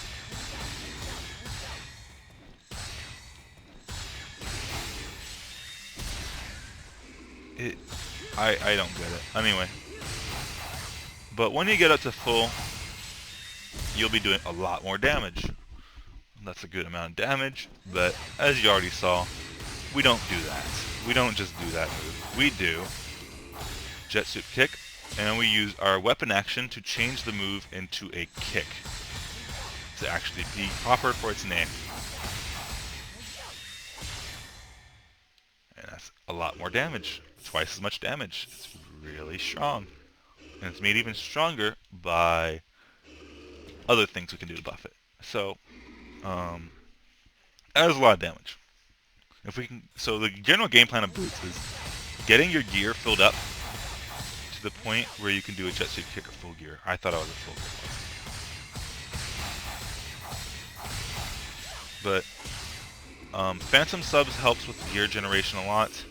I don't get it. Anyway. But when you get up to full, you'll be doing a lot more damage. That's a good amount of damage, but as you already saw, we don't do that. We don't just do that move. We do Jet Sweep Kick, and we use our weapon action to change the move into a kick to actually be proper for its name. And that's a lot more damage. Twice as much damage. It's really strong. And it's made even stronger by other things we can do to buff it. So, that is a lot of damage. If we can, so the general game plan of boots is getting your gear filled up to the point where you can do a Jet Sweep Kick or full gear. I thought I was at full gear. But Phantom Subs helps with gear generation a lot.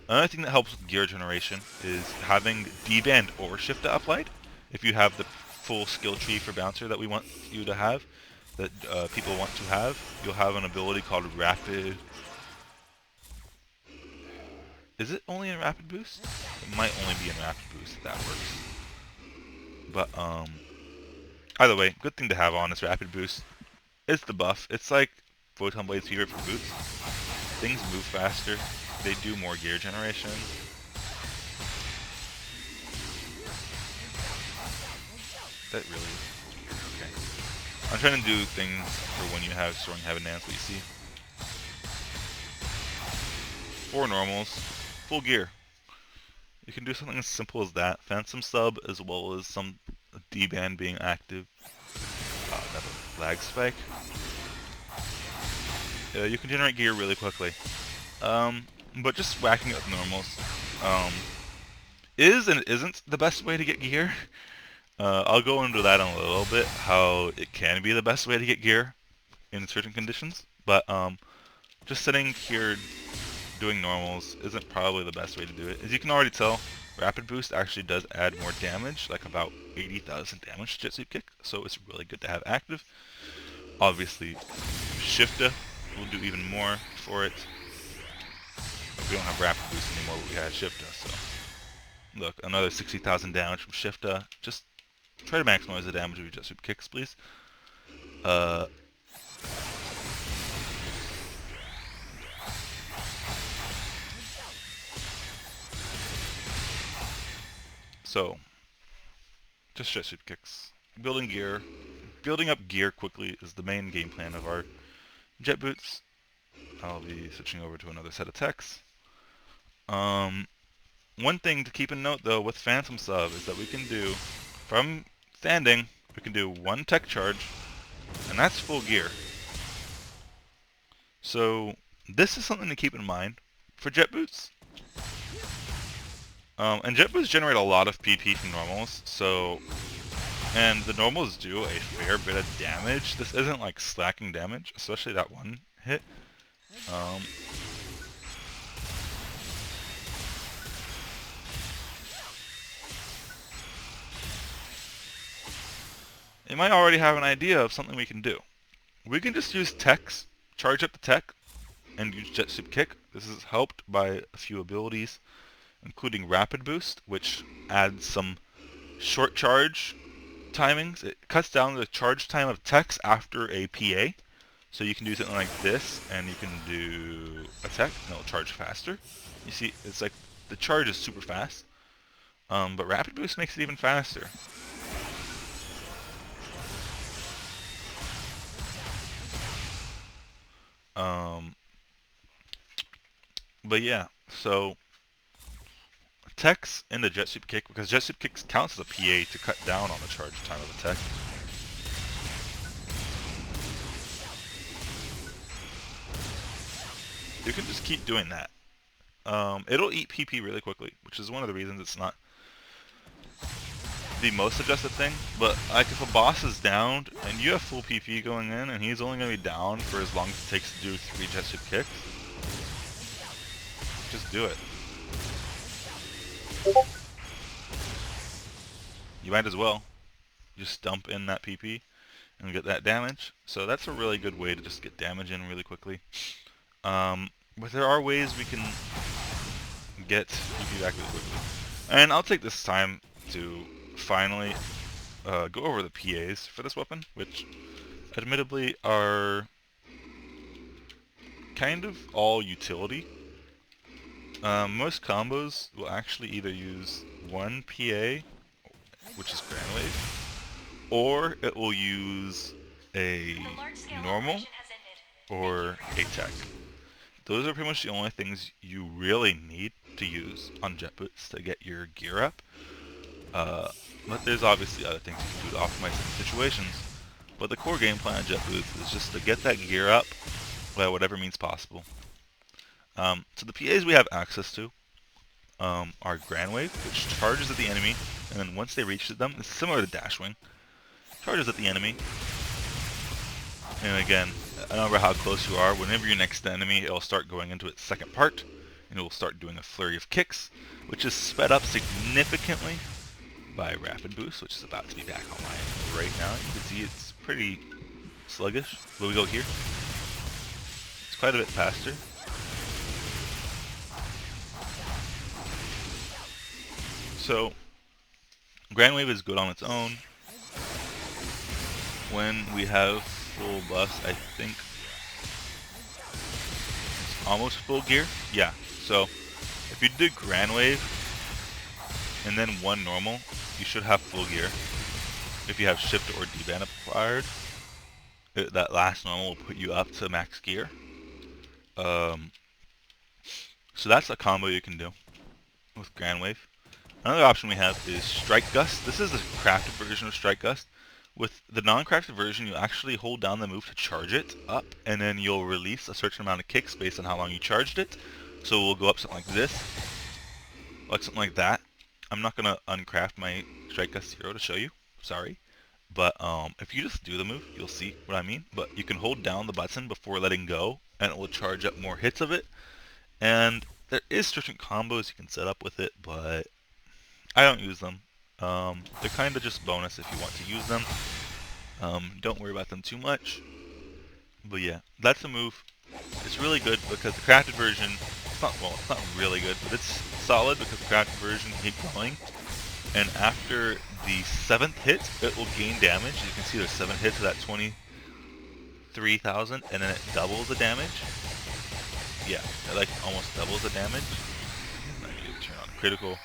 Another thing that helps with gear generation is having D-Band or Shifta applied. If you have the full skill tree for Bouncer that we want you to have, that people want to have, you'll have an ability called Rapid. Is it only in Rapid Boost? It might only be in Rapid Boost if that works. But either way, good thing to have on is Rapid Boost. It's the buff. It's like Photon Blade's favorite for boots. Things move faster. They do more gear generation. That really is okay. I'm trying to do things for when you have Soaring Heaven Dance, what you see. 4 normals, full gear. You can do something as simple as that. Phantom Sub as well as some D-Band being active. Another lag spike. You can generate gear really quickly. But just whacking it with normals is and isn't the best way to get gear. I'll go into that in a little bit, how it can be the best way to get gear in certain conditions. But just sitting here doing normals isn't probably the best way to do it. As you can already tell, Rapid Boost actually does add more damage, like about 80,000 damage to Jet Sweep Kick, so it's really good to have active. Obviously, Shifta will do even more for it. We don't have Rapid Boost anymore, but we had Shifta, so. Look, another 60,000 damage from Shifta. Just try to maximize the damage of your Jet Sweep Kicks, please. So, just Jet Sweep Kicks. Building gear. Building up gear quickly is the main game plan of our Jet Boots. I'll be switching over to another set of techs. One thing to keep in note though with Phantom Sub is that we can do, from standing, we can do 1 tech charge, and that's full gear. So this is something to keep in mind for Jet Boots. And Jet Boots generate a lot of PP from normals, so And the normals do a fair bit of damage. This isn't like slacking damage, especially that one hit. You might already have an idea of something we can do. We can just use techs, charge up the tech, and use Jet Soup Kick. This is helped by a few abilities, including Rapid Boost, which adds some short charge timings. It cuts down the charge time of techs after a PA. So you can do something like this, and you can do a tech, and it'll charge faster. You see, it's like the charge is super fast, but Rapid Boost makes it even faster. But yeah, so techs in the Jet Soup Kick, because Jet Soup Kick counts as a PA to cut down on the charge time of a tech. You can just keep doing that. It'll eat PP really quickly, which is one of the reasons it's not the most suggested thing. But like if a boss is downed and you have full PP going in, and he's only going to be down for as long as it takes to do 3 Jet Soup Kicks, just do it. You might as well just dump in that PP and get that damage. So that's a really good way to just get damage in really quickly. But there are ways we can get PP back really quickly. And I'll take this time to finally go over the PAs for this weapon, which admittedly are kind of all utility. Most combos will actually either use one PA, which is Grand Wave, or it will use a normal or a tech. Those are pretty much the only things you really need to use on jet boots to get your gear up. But there's obviously other things you can do to optimize certain situations. But the core game plan of jet boots is just to get that gear up by whatever means possible. So the PAs we have access to are Grand Wave, which charges at the enemy, and then once they reach them, it's similar to Dash Wing. Charges at the enemy, and again, no matter how close you are, whenever you're next to the enemy, it'll start going into its second part, and it will start doing a flurry of kicks, which is sped up significantly by Rapid Boost, which is about to be back online right now. You can see it's pretty sluggish. But we go here. It's quite a bit faster. So, Grand Wave is good on its own. When we have full buffs, I think it's almost full gear. Yeah, so if you did Grand Wave and then one normal, you should have full gear. If you have shift or D-band acquired, that last normal will put you up to max gear. So that's a combo you can do with Grand Wave. Another option we have is Strike Gust. This is a crafted version of Strike Gust. With the non-crafted version, you actually hold down the move to charge it up, and then you'll release a certain amount of kicks based on how long you charged it. So we'll go up something like this, like something like that. I'm not going to uncraft my Strike Gust 0 to show you, sorry. But if you just do the move, you'll see what I mean. But you can hold down the button before letting go, and it will charge up more hits of it. And there is certain combos you can set up with it, but I don't use them. They're kind of just bonus if you want to use them. Don't worry about them too much. But yeah, that's a move. It's really good because the crafted version, it's not really good, but it's solid because the crafted version can keep going. And after the 7th hit, it will gain damage. You can see there's 7 hits of that 23,000, and then it doubles the damage. Yeah, it like almost doubles the damage. I need to turn on critical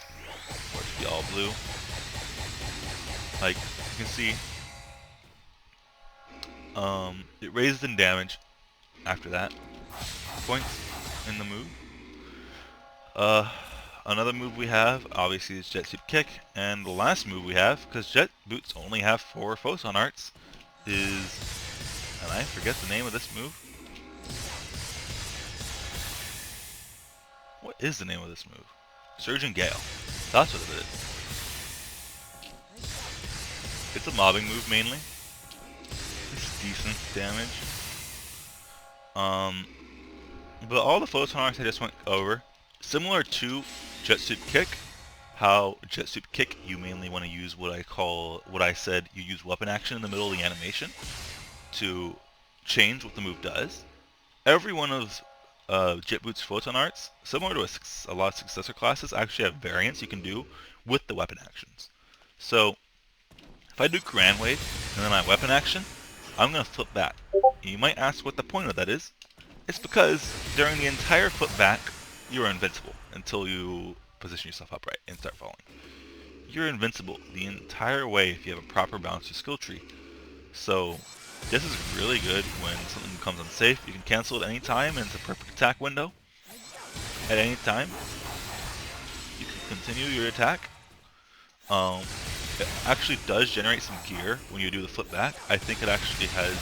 for it to be all blue. Like, you can see, it raises in damage after that. Points in the move. Another move we have, obviously, is Jet Soup Kick. And the last move we have, because Jet Boots only have 4 Photon Arts, is, and I forget the name of this move. What is the name of this move? Surgeon Gale. That's what it is. It's a mobbing move mainly. It's decent damage. But all the photon arcs I just went over, similar to Jet Suit Kick, how Jet Suit Kick you mainly want to use what I said, you use weapon action in the middle of the animation to change what the move does. Every one of Jet Boot's photon arts, similar to a lot of successor classes, actually have variants you can do with the weapon actions. So if I do Grand Wave and then my weapon action, I'm going to flip back. You might ask what the point of that is. It's because during the entire flip back, you're invincible until you position yourself upright and start falling. You're invincible the entire way if you have a proper balanced skill tree. So this is really good when something becomes unsafe. You can cancel at any time and it's a perfect attack window. At any time, you can continue your attack. It actually does generate some gear when you do the flip back. I think it actually has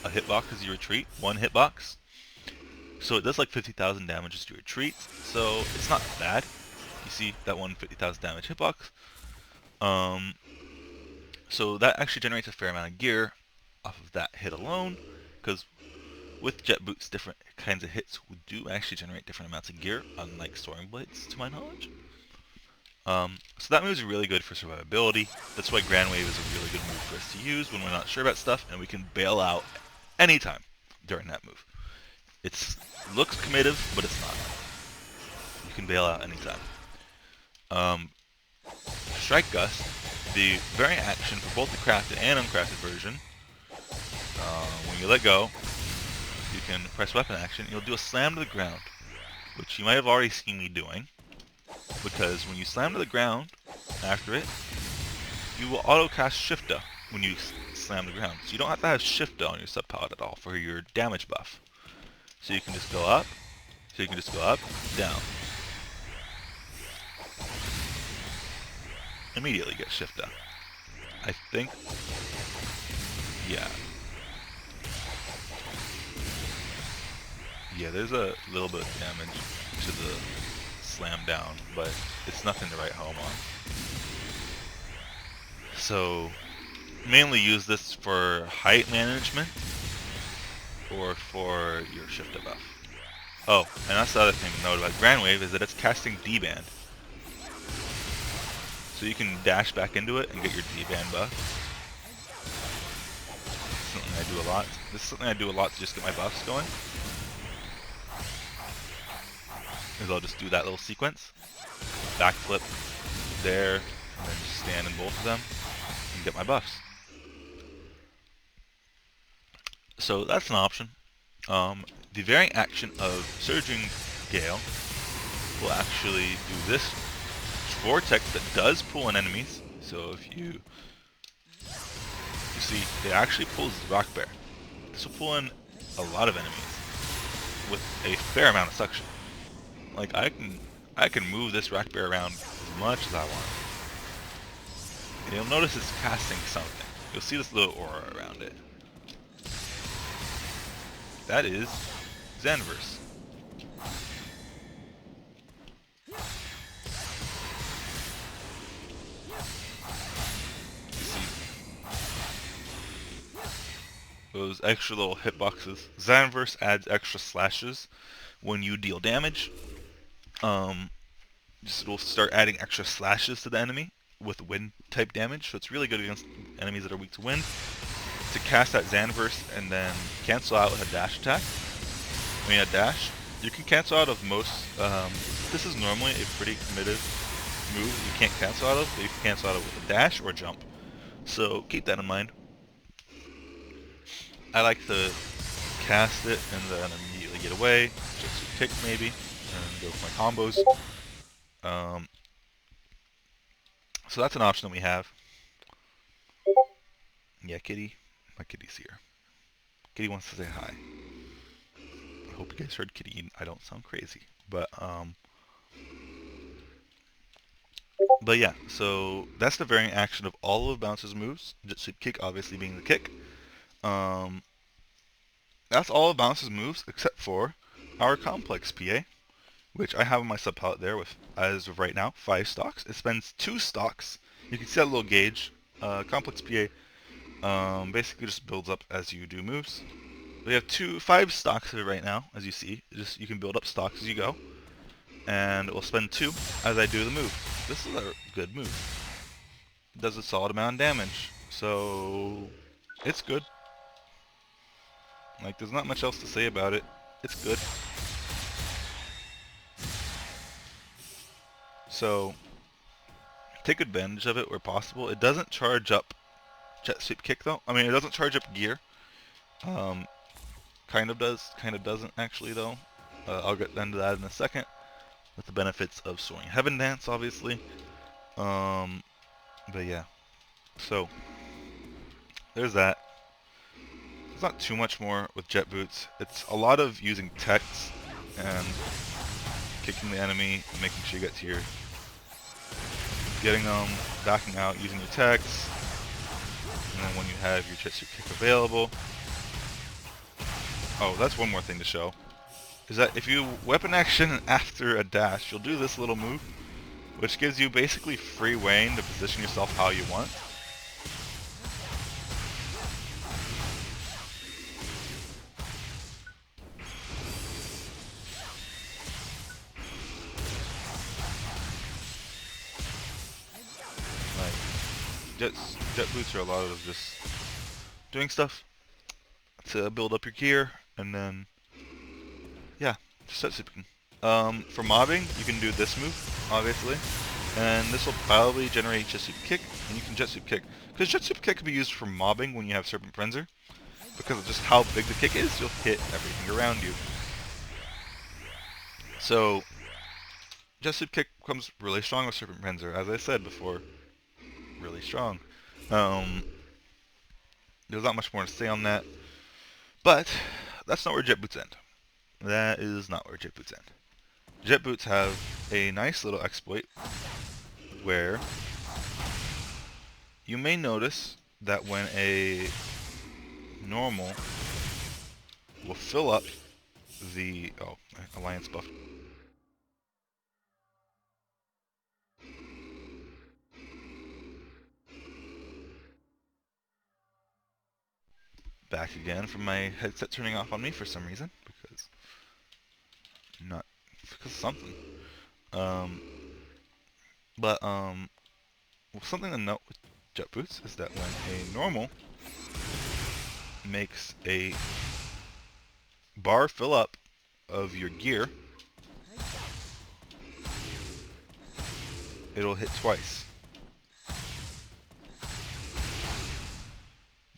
a hitbox as you retreat, one hitbox. So it does like 50,000 damage as you retreat, so it's not bad. You see that one 50,000 damage hitbox. So that actually generates a fair amount of gear off of that hit alone, because with Jet Boots, different kinds of hits do actually generate different amounts of gear, unlike Soaring Blades, to my knowledge. So that move is really good for survivability. That's why Grand Wave is a really good move for us to use when we're not sure about stuff, and we can bail out anytime during that move. It looks committive, but it's not. You can bail out anytime. Strike Gust, the variant action for both the crafted and uncrafted version. When you let go, you can press weapon action. You'll do a slam to the ground, which you might have already seen me doing. Because when you slam to the ground after it, you will auto-cast Shifta when you slam the ground. So you don't have to have Shifta on your sub-palette at all for your damage buff. So you can just go up, down. Immediately get Shifta. I think, yeah. Yeah, there's a little bit of damage to the slam down, but it's nothing to write home on. So, mainly use this for height management or for your Shifta buff. Oh, and that's the other thing to note about Grand Wave is that it's casting D-band. So you can dash back into it and get your D-band buff. Something I do a lot. This is something I do a lot to just get my buffs going. Is I'll just do that little sequence, backflip there, and then just stand in both of them and get my buffs. So that's an option. The variant action of Surging Gale will actually do this vortex that does pull in enemies. So if you see, it actually pulls the Rock Bear. This will pull in a lot of enemies with a fair amount of suction. Like I can move this Rock Bear around as much as I want. And you'll notice it's casting something. You'll see this little aura around it. That is Xanverse. You see those extra little hitboxes. Xanverse adds extra slashes when you deal damage. Just will start adding extra slashes to the enemy with wind type damage, so it's really good against enemies that are weak to wind. To cast that Xanverse and then cancel out with a dash attack. I mean a dash. You can cancel out of most. This is normally a pretty committed move you can't cancel out of, but you can cancel out of with a dash or jump. So keep that in mind. I like to cast it and then immediately get away, just kick maybe, and go for my combos. So that's an option that we have. Yeah, Kitty. My kitty's here. Kitty wants to say hi. I hope you guys heard Kitty. I don't sound crazy. But yeah, so that's the variant action of all of Bounce's moves. Jet Sweep Kick obviously being the kick. That's all of Bounce's moves except for our complex PA, which I have on my sub palette there with, as of right now, 5 stocks. It spends 2 stocks. You can see that little gauge complex PA basically just builds up as you do moves. We have 5 stocks of it right now, as you see. You can build up stocks as you go, and we'll spend 2 as I do the move. This is a good move. It does a solid amount of damage, so it's good. Like, there's not much else to say about it. It's good. So take advantage of it where possible. It doesn't charge up jet sweep kick though. I mean, it doesn't charge up gear. Kind of does, kind of doesn't actually though. I'll get into that in a second with the benefits of Soaring Heaven Dance, obviously. But yeah, so there's that. There's not too much more with jet boots. It's a lot of using techs and kicking the enemy, making sure you get to your, getting them, backing out, using your techs, and then when you have your jet sweep kick available. Oh, that's one more thing to show, is that if you weapon action after a dash, you'll do this little move, which gives you basically free reign to position yourself how you want. Like, jet boots are a lot of just doing stuff to build up your gear, and then, yeah, just jet sweeping. For mobbing, you can do this move, obviously, and this will probably generate jet sweep kick, and you can jet sweep kick. Because jet sweep kick can be used for mobbing when you have Serpent Frenzer. Because of just how big the kick is, you'll hit everything around you. So, jet sweep kick comes really strong with Serpent Frenzer, as I said before, really strong. There's not much more to say on that, but that's not where jet boots end. That is not where jet boots end. Jet boots have a nice little exploit where you may notice that when a normal will fill up the alliance buff. Back again from my headset turning off on me for some reason, because of something. But something to note with jet boots is that when a normal makes a bar fill up of your gear, it'll hit twice.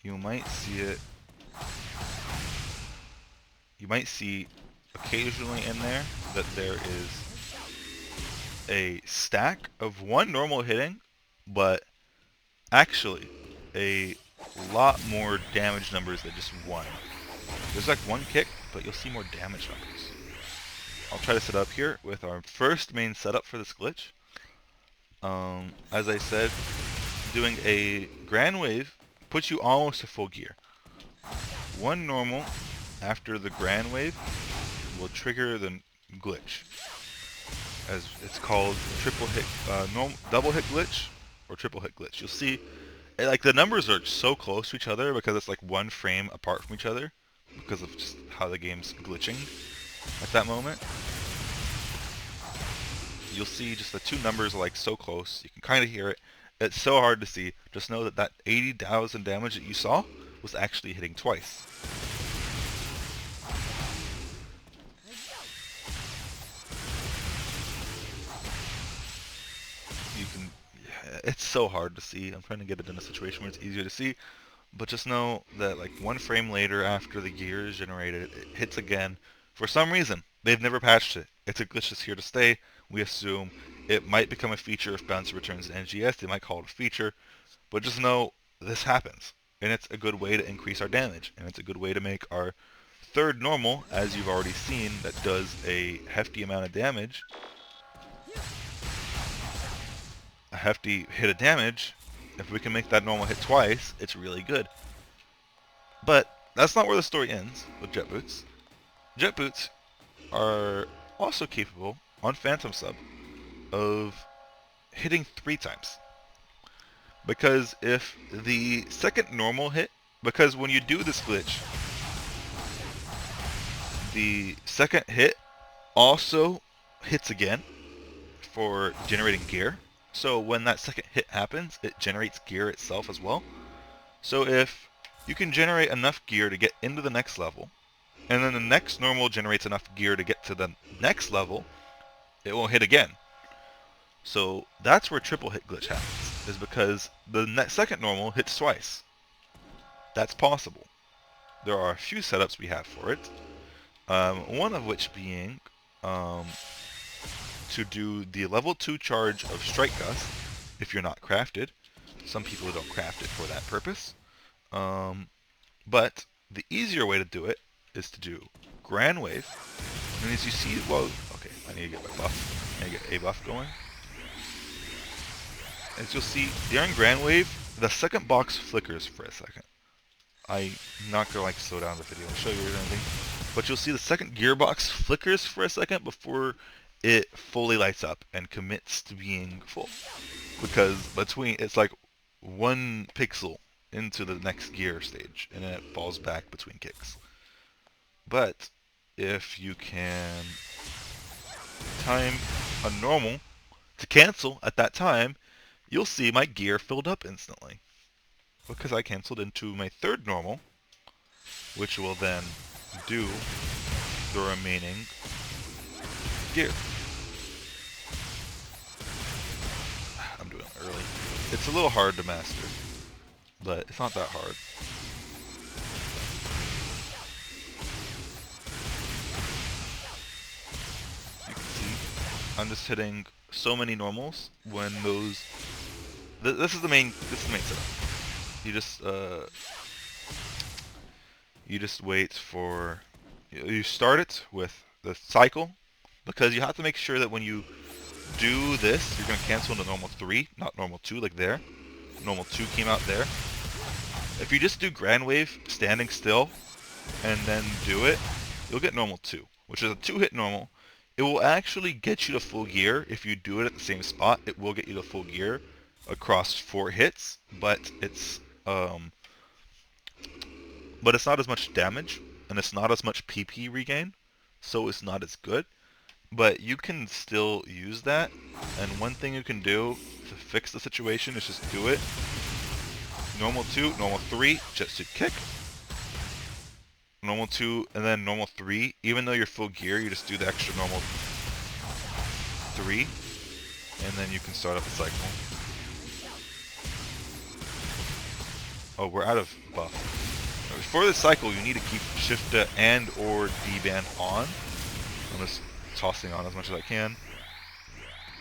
You might see it. You might see occasionally in there that there is a stack of one normal hitting, but actually a lot more damage numbers than just one. There's like one kick, but you'll see more damage numbers. I'll try to set up here with our first main setup for this glitch. As I said, doing a grand wave puts you almost to full gear. One normal after the grand wave will trigger the glitch, as it's called double hit glitch or triple hit glitch. You'll see, like, the numbers are so close to each other because it's like one frame apart from each other because of just how the game's glitching at that moment. You'll see just the two numbers are like so close. You can kind of hear it. It's so hard to see. Just know that 80,000 damage that you saw was actually hitting twice. It's so hard to see. I'm trying to get it in a situation where it's easier to see. But just know that like one frame later after the gear is generated, it hits again. For some reason, they've never patched it. It's a glitch that's here to stay. We assume it might become a feature if Bouncer returns to NGS. They might call it a feature. But just know this happens. And it's a good way to increase our damage. And it's a good way to make our third normal, as you've already seen, that does a hefty amount of damage. A hefty hit of damage. If we can make that normal hit twice, it's really good. But that's not where the story ends with jet boots. Jet boots are also capable on Phantom Sub of hitting 3 times. Because if the second normal hit, because when you do this glitch, the second hit also hits again for generating gear. So when that second hit happens, it generates gear itself as well. So if you can generate enough gear to get into the next level, and then the next normal generates enough gear to get to the next level, it will hit again. So that's where triple hit glitch happens, is because the second normal hits twice. That's possible. There are a few setups we have for it. One of which being to do the level 2 charge of Strike Gust if you're not crafted. Some people don't craft it for that purpose. But the easier way to do it is to do Grand Wave. And as you see, well, okay, I need to get my buff. I need to get a buff going. As you'll see, during Grand Wave, the second box flickers for a second. I'm not going to slow down the video and show you anything. But you'll see the second gearbox flickers for a second before it fully lights up and commits to being full. Because it's like 1 pixel into the next gear stage, and then it falls back between kicks. But if you can time a normal to cancel at that time, you'll see my gear filled up instantly. Because I canceled into my third normal, which will then do the remaining gear. I'm doing it early. It's a little hard to master, but it's not that hard. You can see I'm just hitting so many normals when those. This is the main setup. You just wait for. You start it with the cycle, because you have to make sure that when you do this, you're going to cancel into normal 3, not normal 2 like there. Normal 2 came out there. If you just do Grand Wave standing still and then do it, you'll get normal 2, which is a 2-hit normal. It will actually get you to full gear. If you do it at the same spot, it will get you to full gear across 4 hits, but it's not as much damage, and it's not as much PP regain, so it's not as good. But you can still use that, and one thing you can do to fix the situation is just do it. Normal 2, normal 3, jet suit kick. Normal 2, and then normal 3. Even though you're full gear, you just do the extra normal 3, and then you can start up the cycle. Oh, we're out of buff. For this cycle, you need to keep shift and or D band on. I'm just tossing on as much as I can.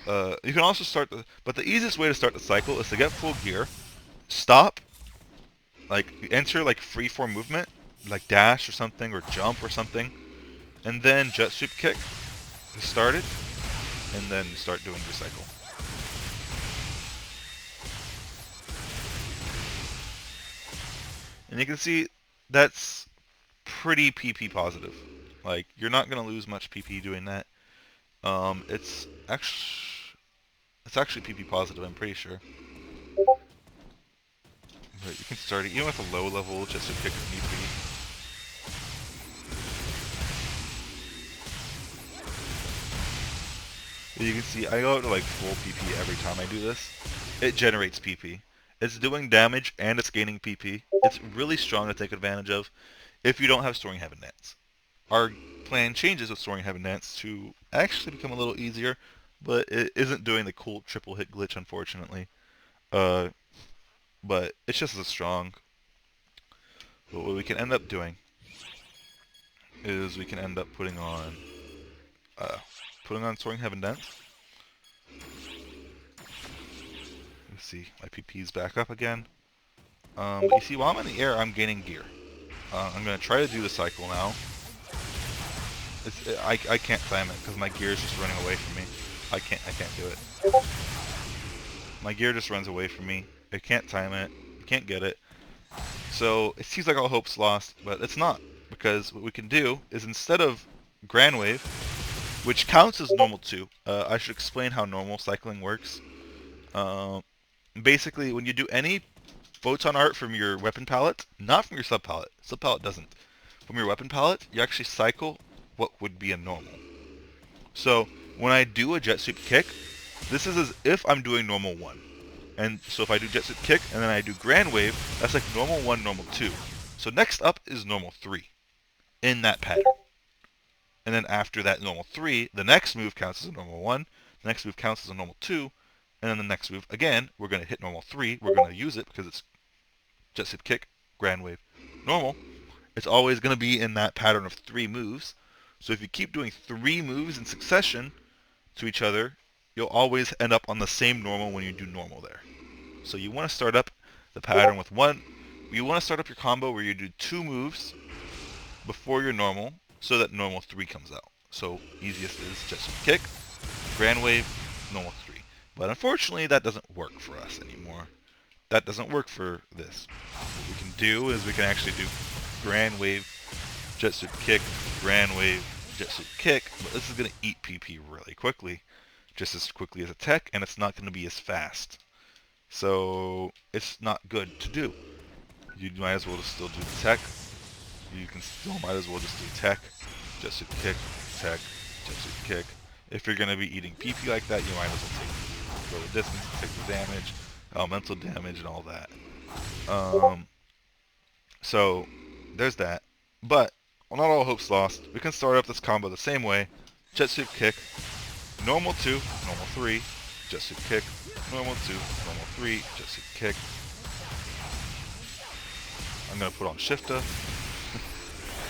You can also start but the easiest way to start the cycle is to get full gear, stop, enter freeform movement, like dash or something, or jump or something, and then jet sweep kick to start it, and then start doing your cycle. And you can see that's pretty PP positive. You're not gonna lose much PP doing that. It's actually PP positive, I'm pretty sure. But you can start it even with a low level just to kick if need be. You can see I go up to full PP every time I do this. It generates PP. It's doing damage and it's gaining PP. It's really strong to take advantage of if you don't have Soaring Heaven Dance. Our plan changes with Soaring Heaven Dance to actually become a little easier, but it isn't doing the cool triple hit glitch, unfortunately. But it's just as strong. But what we can end up doing is we can end up putting on Soaring Heaven Dance. Let's see, my PP's back up again. But you see, while I'm in the air, I'm gaining gear. I'm gonna try to do the cycle now. I can't time it because my gear is just running away from me. I can't do it. My gear just runs away from me. I can't time it. I can't get it. So it seems like all hope's lost, but it's not, because what we can do is, instead of Grand Wave, which counts as normal 2, I should explain how normal cycling works. Basically, when you do any photon art from your weapon palette, not from your sub palette. Sub palette doesn't. From your weapon palette, you actually cycle what would be a normal. So when I do a jet sweep kick, this is as if I'm doing normal 1. And so if I do jet sweep kick and then I do grand wave, that's like normal 1, normal 2. So next up is normal 3 in that pattern. And then after that normal 3, the next move counts as a normal 1, the next move counts as a normal 2, and then the next move, again, we're going to hit normal 3, we're going to use it because it's jet sweep kick, grand wave, normal. It's always going to be in that pattern of 3 moves. So if you keep doing 3 moves in succession to each other, you'll always end up on the same normal when you do normal there. So you want to start up the pattern with you want to start up your combo where you do 2 moves before your normal so that normal 3 comes out. So easiest is jet sweep kick, grand wave, normal 3. But unfortunately that doesn't work for us anymore. That doesn't work for this. What we can do is we can actually do grand wave, jet sweep kick, grand wave, jet sweep kick, but this is going to eat PP really quickly, just as quickly as a tech, and it's not going to be as fast. So it's not good to do. You might as well just still do the tech. You can still might as well just do tech, jet sweep kick, tech, jet sweep kick. If you're going to be eating PP like that, you might as well go the distance, take the damage, elemental damage, and all that. So there's that. But not all hope's lost. We can start up this combo the same way. Jet sweep kick, normal 2, normal 3, jet sweep kick, normal 2, normal 3, jet sweep kick. I'm going to put on Shifta.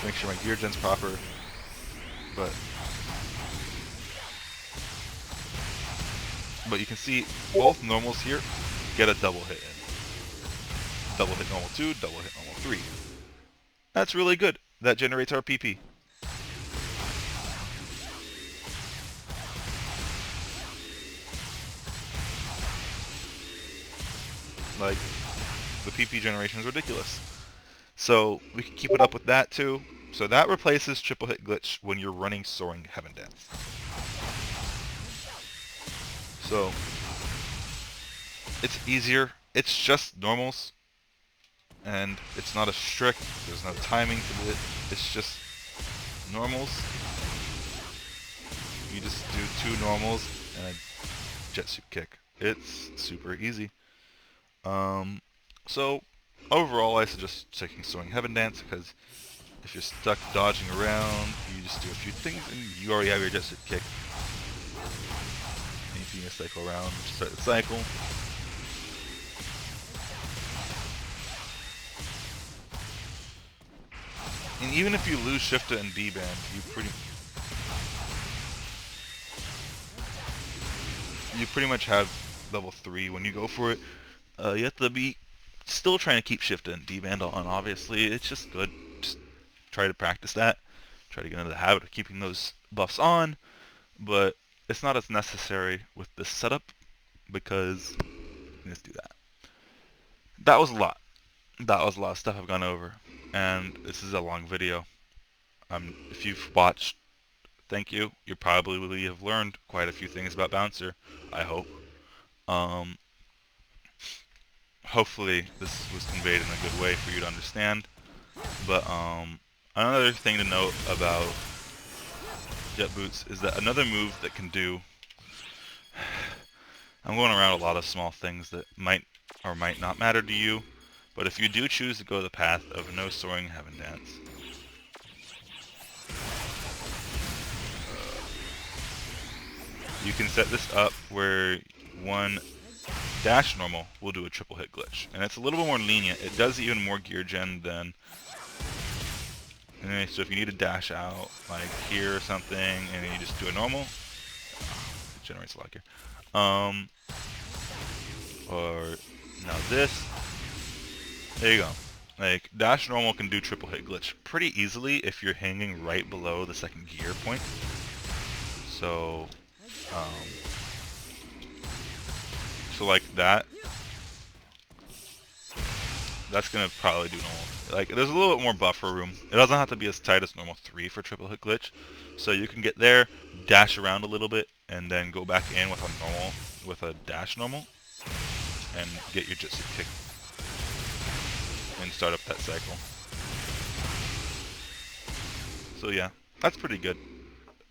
Make sure my gear gen's proper. But you can see both normals here get a double hit in. Double hit normal 2, double hit normal 3. That's really good. That generates our PP. Like, the PP generation is ridiculous. So we can keep it up with that too. So that replaces triple hit glitch when you're running Soaring Heaven Dance. So it's easier. It's just normals. And it's not as strict. There's no timing to it. It's just normals. You just do 2 normals and a jet sweep kick. It's super easy. So overall, I suggest taking Soaring Heaven Dance because if you're stuck dodging around, you just do a few things and you already have your jet sweep kick. And if you can cycle around, start the cycle. And even if you lose Shifta and D-Band, you pretty much have level 3 when you go for it. You have to be still trying to keep Shifta and D-Band on, obviously. It's just good. Just try to practice that. Try to get into the habit of keeping those buffs on. But it's not as necessary with this setup because let's do that. That was a lot. That was a lot of stuff I've gone over. And this is a long video. If you've watched, thank you. You probably have learned quite a few things about Bouncer, I hope. Hopefully this was conveyed in a good way for you to understand. But another thing to note about Jet Boots is that another move that can do... I'm going around a lot of small things that might or might not matter to you. But if you do choose to go the path of no Soaring Heaven Dance, you can set this up where one dash normal will do a triple hit glitch. And it's a little bit more lenient. It does even more gear gen than... Anyway, so if you need to dash out, like here or something, and then you just do a normal, it generates a lot of gear. Or now this, there you go. Like, dash normal can do triple hit glitch pretty easily if you're hanging right below the second gear point. So, like that. That's gonna probably do normal. Like, there's a little bit more buffer room. It doesn't have to be as tight as normal 3 for triple hit glitch. So you can get there, dash around a little bit, and then go back in with a normal, with a dash normal. and get your Jetsuit Kick and start up that cycle. So yeah, that's pretty good.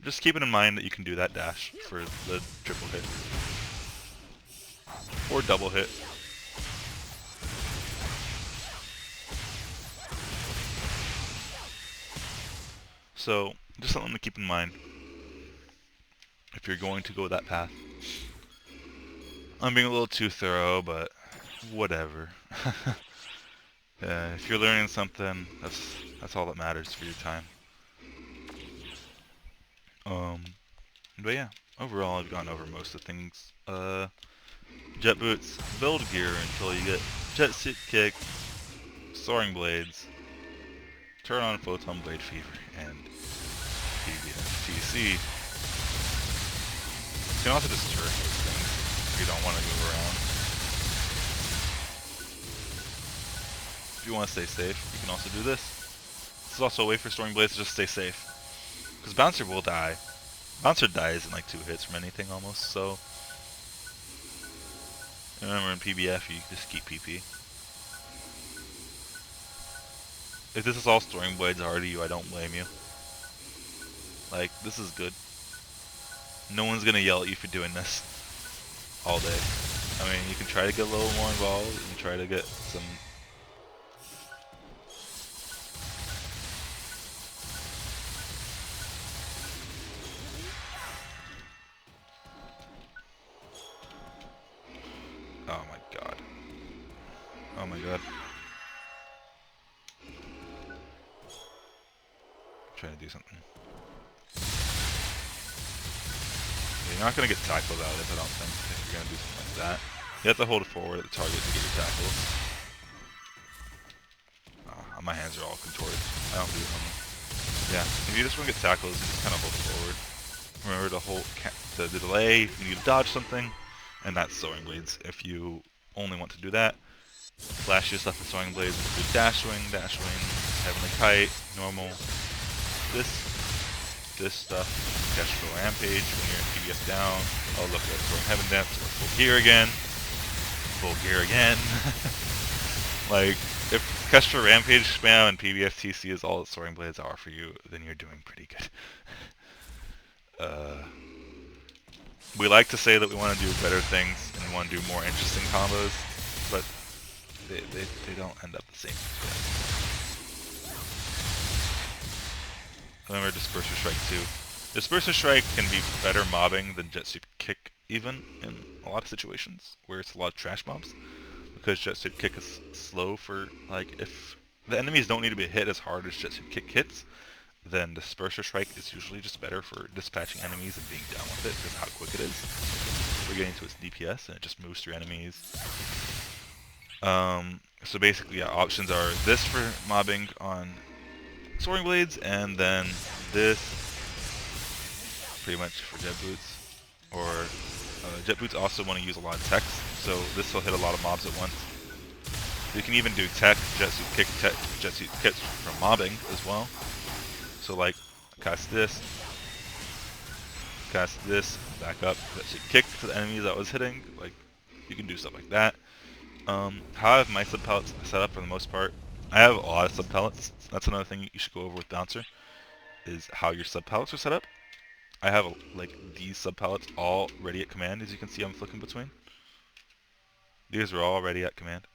Just keeping in mind that you can do that dash for the triple hit. Or double hit. So, just something to keep in mind if you're going to go that path. I'm being a little too thorough, but whatever. If you're learning something, that's all that matters for your time. But yeah, overall I've gone over most of the things. Jet boots, build gear until you get jet suit kick, soaring blades, turn on photon blade fever, and PSO2 NA. You can also just turn those things if you don't want to move around. If you want to stay safe, you can also do this. This is also a way for soaring blades to just stay safe. Because Bouncer will die. Bouncer dies in like 2 hits from anything almost, so... Remember in PBF you just keep PP. If this is all soaring blades already you, I don't blame you. Like, this is good. No one's gonna yell at you for doing this all day. I mean, you can try to get a little more involved, you can try to get some... Oh my god. Oh my god. I'm trying to do something. You're not going to get tackled out of it, I don't think, if you're going to do something like that. You have to hold forward at the target to get your tackles. Oh, my hands are all contorted. I don't do it normal. Yeah, if you just want to get tackles, you just kind of hold forward. Remember to hold the delay if you need to dodge something, and that's soaring blades. If you only want to do that, flash your stuff with soaring blades, include dash wing, heavenly kite, normal. This stuff, Kestrel Rampage when you're in PBF down. Oh look at Soaring Heaven Dance, or full gear again. Full gear again. Like, if Kestrel Rampage spam and PBF TC is all that Soaring Blades are for you, then you're doing pretty good. We like to say that we want to do better things and we want to do more interesting combos, but they don't end up the same. Remember Disperser Strike too. Disperser Strike can be better mobbing than Jet Suit Kick even in a lot of situations where it's a lot of trash mobs. Because Jet Suit Kick is slow for, like, if the enemies don't need to be hit as hard as Jet Suit Kick hits, then Disperser Strike is usually just better for dispatching enemies and being done with it because how quick it is. We're getting to its DPS and it just moves through enemies. So basically, yeah, options are this for mobbing on Soaring Blades, and then this pretty much for Jet Boots. Or Jet Boots also want to use a lot of techs, so this will hit a lot of mobs at once. You can even do tech, Jet Suit Kick, Jet Suit Kicks from mobbing as well. So like, cast this, back up, Jet Suit Kick to the enemies that was hitting. Like, you can do stuff like that. How I have my sub-pellets set up for the most part, I have a lot of sub-pellets. That's another thing you should go over with Bouncer, is how your sub-pellets are set up. I have like these sub-pellets all ready at command, as you can see I'm flicking between. These are all ready at command.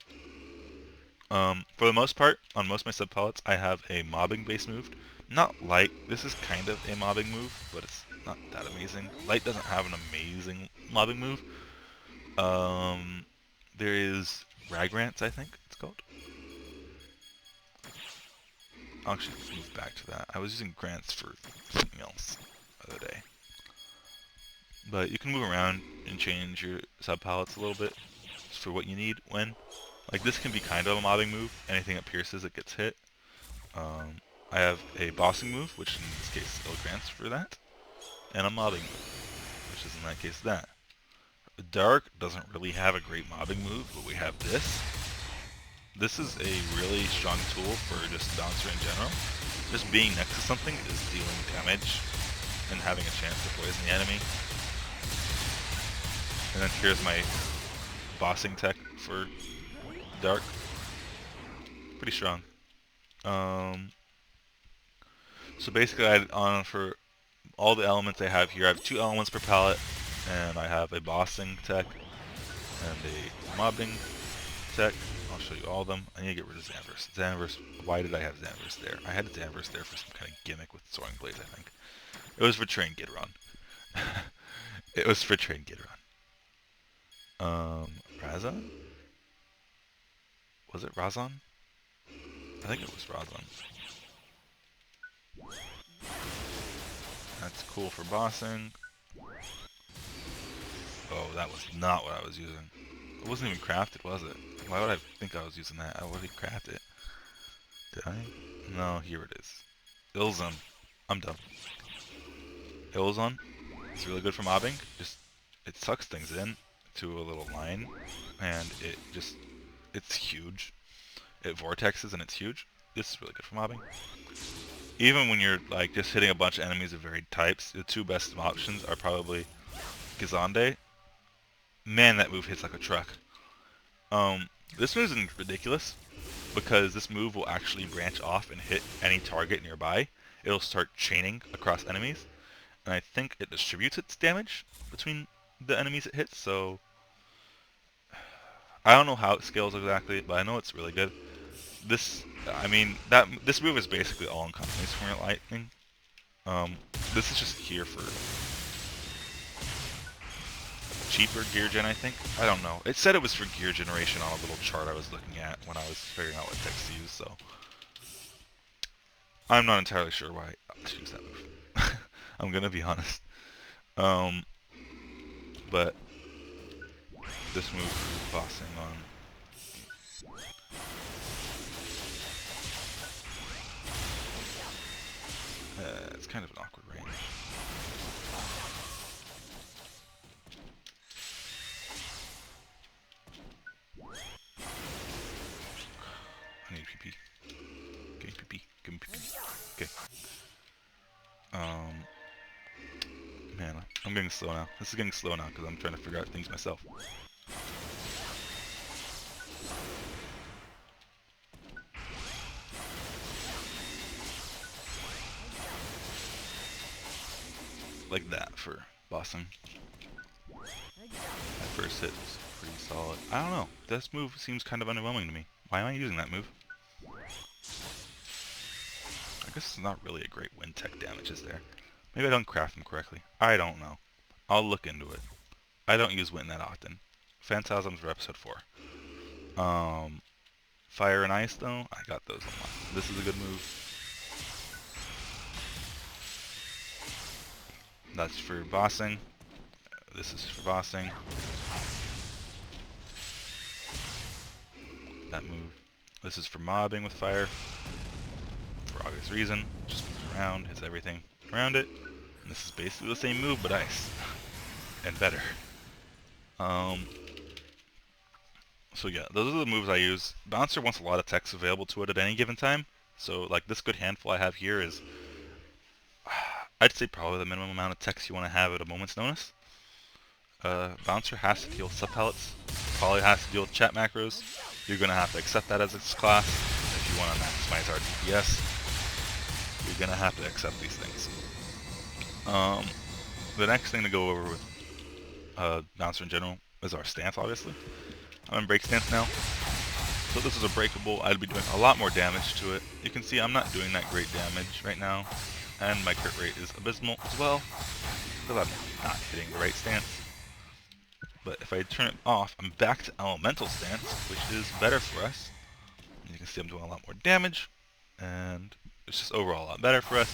For the most part, on most of my sub-pellets, I have a mobbing base move. Not Light, this is kind of a mobbing move, but it's not that amazing. Light doesn't have an amazing mobbing move. There is Ragrants, I think it's called. I'll actually move back to that. I was using Grants for something else the other day. But you can move around and change your sub-palettes a little bit for what you need when. Like, this can be kind of a mobbing move. Anything that pierces, it gets hit. I have a bossing move, which in this case is Grants for that. And a mobbing move, which is in that case that. Dark doesn't really have a great mobbing move, but we have this. This is a really strong tool for just Bouncer in general. Just being next to something is dealing damage and having a chance to poison the enemy. And then here's my bossing tech for dark. Pretty strong. So basically, for all the elements I have here, I have 2 elements per palette, and I have a bossing tech and a mobbing tech. I'll show you all of them. I need to get rid of Xanverse. Xanverse, why did I have Xanverse there? I had Xanverse there for some kind of gimmick with Soaring Blades, I think. It was for Train Gidron. It was for Train Gidron. Razan? Was it Razan? I think it was Razan. That's cool for bossing. Oh, that was not what I was using. It wasn't even crafted, was it? Why would I think I was using that? I already crafted it. Did I? No, here it is. Ilzon. I'm done. Ilzon is really good for mobbing. It sucks things in to a little line, and it's huge. It vortexes and it's huge. This is really good for mobbing. Even when you're like just hitting a bunch of enemies of varied types, the 2 best options are probably Gizande. Man, that move hits like a truck. This move isn't ridiculous because this move will actually branch off and hit any target nearby. It'll start chaining across enemies, and I think it distributes its damage between the enemies it hits. So I don't know how it scales exactly, but I know it's really good. This move is basically all encompassing for lightning. This is just here for cheaper gear gen, I think. I don't know. It said it was for gear generation on a little chart I was looking at when I was figuring out what text to use, so I'm not entirely sure why I choose that move. I'm gonna be honest. But this move is bossing on. It's kind of an awkward range. I need PP. Give me PP. Give me PP. Okay. Man, I'm getting slow now. This is getting slow now because I'm trying to figure out things myself. Like that for bossing. That first hit was pretty solid. I don't know. This move seems kind of underwhelming to me. Why am I using that move? I guess it's not really a great wind tech damage, is there? Maybe I don't craft them correctly. I don't know. I'll look into it. I don't use wind that often. Phantasms for episode 4. Fire and ice though, I got those unlocked. This is a good move. That's for bossing. This is for bossing. That move. This is for mobbing with fire. For obvious reason. Just moves around, hits everything around it. And this is basically the same move, but ice. And better. So yeah, those are the moves I use. Bouncer wants a lot of text available to it at any given time. So like this good handful I have here is, I'd say probably the minimum amount of text you want to have at a moment's notice. Bouncer has to deal with subpalettes. Probably has to deal with chat macros. You're going to have to accept that as its class. If you want to maximize our DPS, you're going to have to accept these things. The next thing to go over with Bouncer in general is our stance, obviously. I'm in break stance now. So this is a breakable. I'd be doing a lot more damage to it. You can see I'm not doing that great damage right now. And my crit rate is abysmal as well, because I'm not hitting the right stance. But if I turn it off, I'm back to elemental stance, which is better for us. And you can see I'm doing a lot more damage, and it's just overall a lot better for us.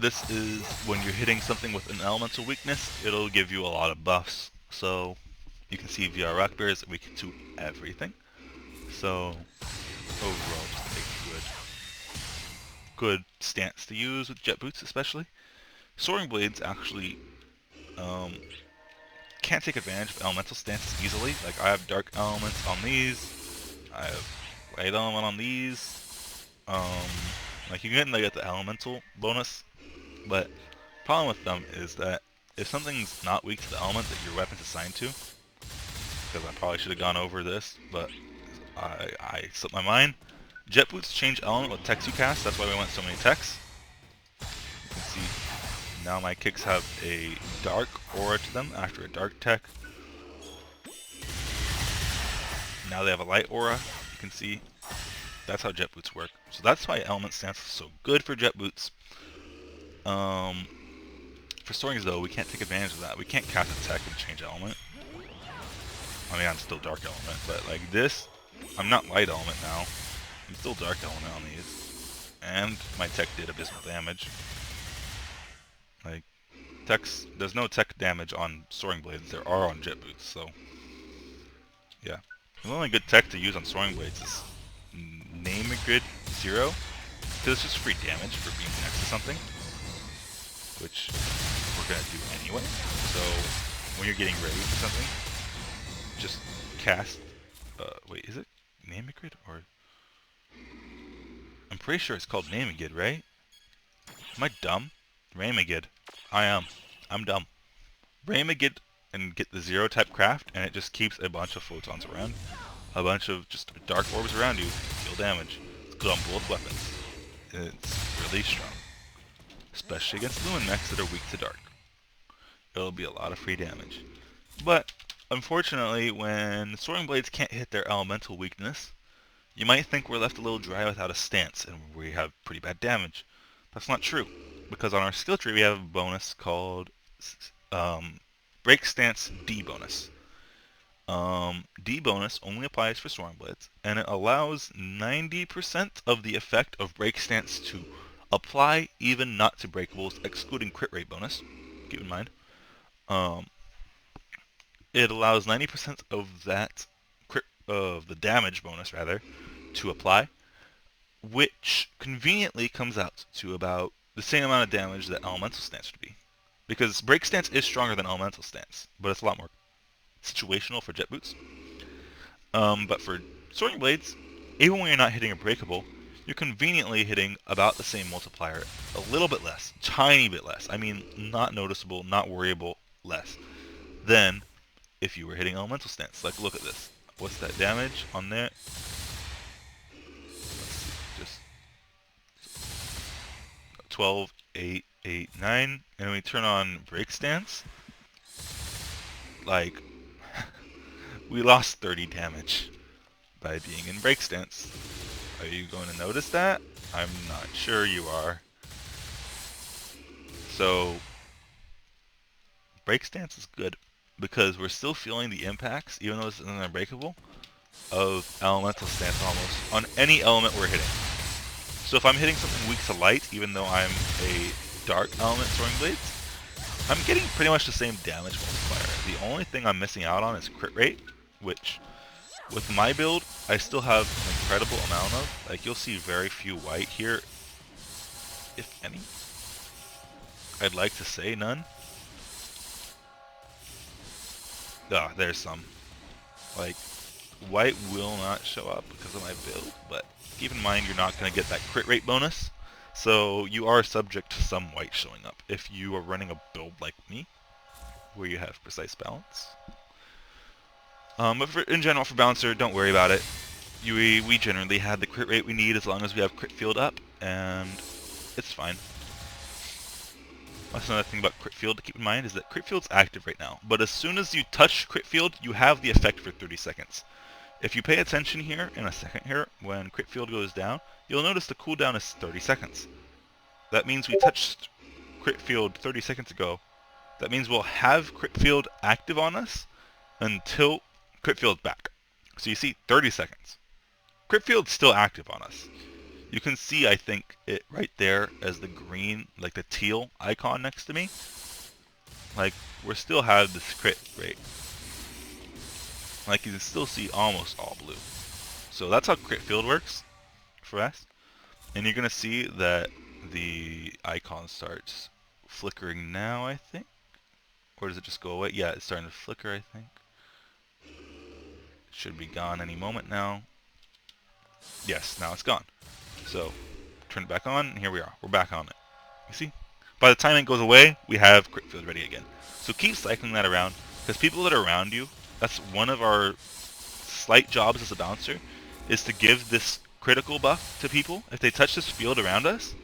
This is when you're hitting something with an elemental weakness, it'll give you a lot of buffs. So you can see VR Rock Bear is weak to everything. So overall, just a good stance to use with jet boots, especially. Soaring Blades actually can't take advantage of elemental stances easily. Like I have dark elements on these, I have light element on these. Like you can get the elemental bonus, but problem with them is that if something's not weak to the element that your weapon's assigned to, because I probably should have gone over this, but I slipped my mind. Jet Boots change element with techs you cast, that's why we went so many techs. You can see now my kicks have a dark aura to them after a dark tech. Now they have a light aura, you can see. That's how Jet Boots work. So that's why element stance is so good for Jet Boots. For Storings though, we can't take advantage of that. We can't cast a tech and change element. I mean, I'm still dark element, but like this, I'm not light element now. I'm still dark element on these. And my tech did abysmal damage. Like, techs, there's no tech damage on Soaring Blades, there are on Jet Boots, so yeah. The only good tech to use on Soaring Blades is Name a Grid 0, because it's just free damage for being next to something, which we're going to do anyway. So when you're getting ready for something, just cast, wait, is it Name a Grid, or, I'm pretty sure it's called Name a Grid, right? Am I dumb? Ramagid. I am. I'm dumb. Ramagid and get the 0 type craft, and it just keeps a bunch of photons around. A bunch of just dark orbs around you. Deal damage. It's good on both weapons. It's really strong. Especially against Lumen mechs that are weak to dark. It'll be a lot of free damage. But, unfortunately, when Soaring Blades can't hit their elemental weakness, you might think we're left a little dry without a stance, and we have pretty bad damage. That's not true, because on our skill tree we have a bonus called Break Stance D bonus. D bonus only applies for Soaring Blades, and it allows 90% of the effect of Break Stance to apply, even not to breakables, excluding crit rate bonus. Keep in mind. It allows 90% of that of the damage bonus rather to apply, which conveniently comes out to about the same amount of damage that Elemental Stance would be. Because Break Stance is stronger than Elemental Stance, but it's a lot more situational for Jet Boots. But for Soaring Blades, even when you're not hitting a breakable, you're conveniently hitting about the same multiplier, a little bit less, tiny bit less. I mean, not noticeable, not worryable, less than if you were hitting Elemental Stance. Like, look at this. What's that damage on there? Just 12, 8, 8, 9, and we turn on Break Stance, like, we lost 30 damage by being in Break Stance. Are you going to notice that? I'm not sure you are. So, Break Stance is good, because we're still feeling the impacts, even though it's unbreakable, of Elemental Stance almost, on any element we're hitting. So if I'm hitting something weak to light, even though I'm a dark element Soaring Blades, I'm getting pretty much the same damage multiplier. The only thing I'm missing out on is crit rate, which, with my build, I still have an incredible amount of. Like, you'll see very few white here, if any. I'd like to say none. Ah, there's some. Like, white will not show up because of my build, but keep in mind you're not going to get that crit rate bonus, so you are subject to some white showing up if you are running a build like me, where you have precise balance. But in general, for Bouncer, don't worry about it. We generally had the crit rate we need as long as we have crit field up, and it's fine. That's another thing about crit field to keep in mind, is that crit field's active right now, but as soon as you touch crit field, you have the effect for 30 seconds. If you pay attention here in a second here, when crit field goes down, you'll notice the cooldown is 30 seconds. That means we touched crit field 30 seconds ago. That means we'll have crit field active on us until crit field's back. So you see 30 seconds. Crit field's still active on us. You can see, I think, it right there as the green, like the teal icon next to me. Like, we still have this crit rate. Like, you can still see almost all blue. So that's how crit field works for us. And you're going to see that the icon starts flickering now, I think. Or does it just go away? Yeah, it's starting to flicker, I think. It should be gone any moment now. Yes, now it's gone. So, turn it back on, and here we are. We're back on it. You see? By the time it goes away, we have crit field ready again. So keep cycling that around, because people that are around you That's one of our slight jobs as a bouncer, is to give this critical buff to people. If they touch this field around us,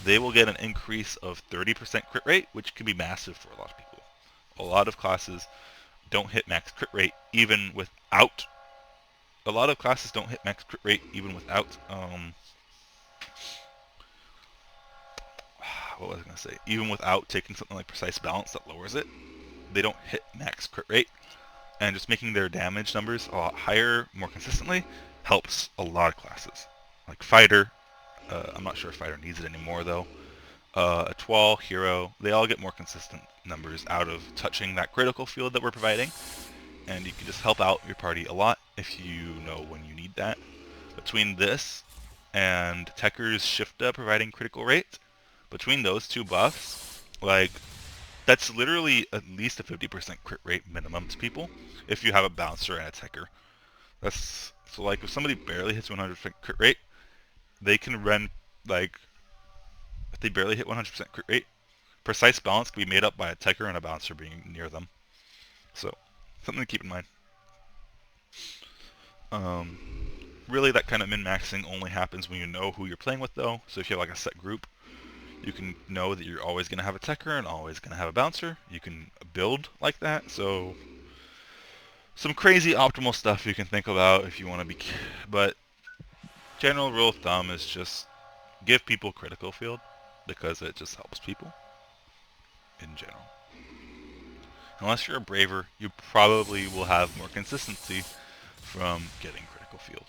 they will get an increase of 30% crit rate, which can be massive for a lot of people. A lot of classes don't hit max crit rate even without. A lot of classes don't hit max crit rate even without. What was I gonna say? Even without taking something like precise balance that lowers it, they don't hit max crit rate, and just making their damage numbers a lot higher more consistently helps a lot of classes. Like fighter, I'm not sure if fighter needs it anymore though. A Twal, hero, they all get more consistent numbers out of touching that critical field that we're providing, and you can just help out your party a lot if you know when you need that. Between this and Tekker's Shifta providing critical rate, between those two buffs, like, that's literally at least a 50% crit rate minimum to people if you have a bouncer and a Tekker. That's so, like, if somebody barely hits 100% crit rate, they can run, like, if they barely hit 100% crit rate, precise balance can be made up by a Tekker and a bouncer being near them. So, something to keep in mind. Really, that kind of min-maxing only happens when you know who you're playing with, though. So if you have like a set group, you can know that you're always going to have a Tekker and always going to have a bouncer. You can build like that. So some crazy optimal stuff you can think about if you want to be. But general rule of thumb is just give people critical field because it just helps people in general. Unless you're a braver, you probably will have more consistency from getting critical field.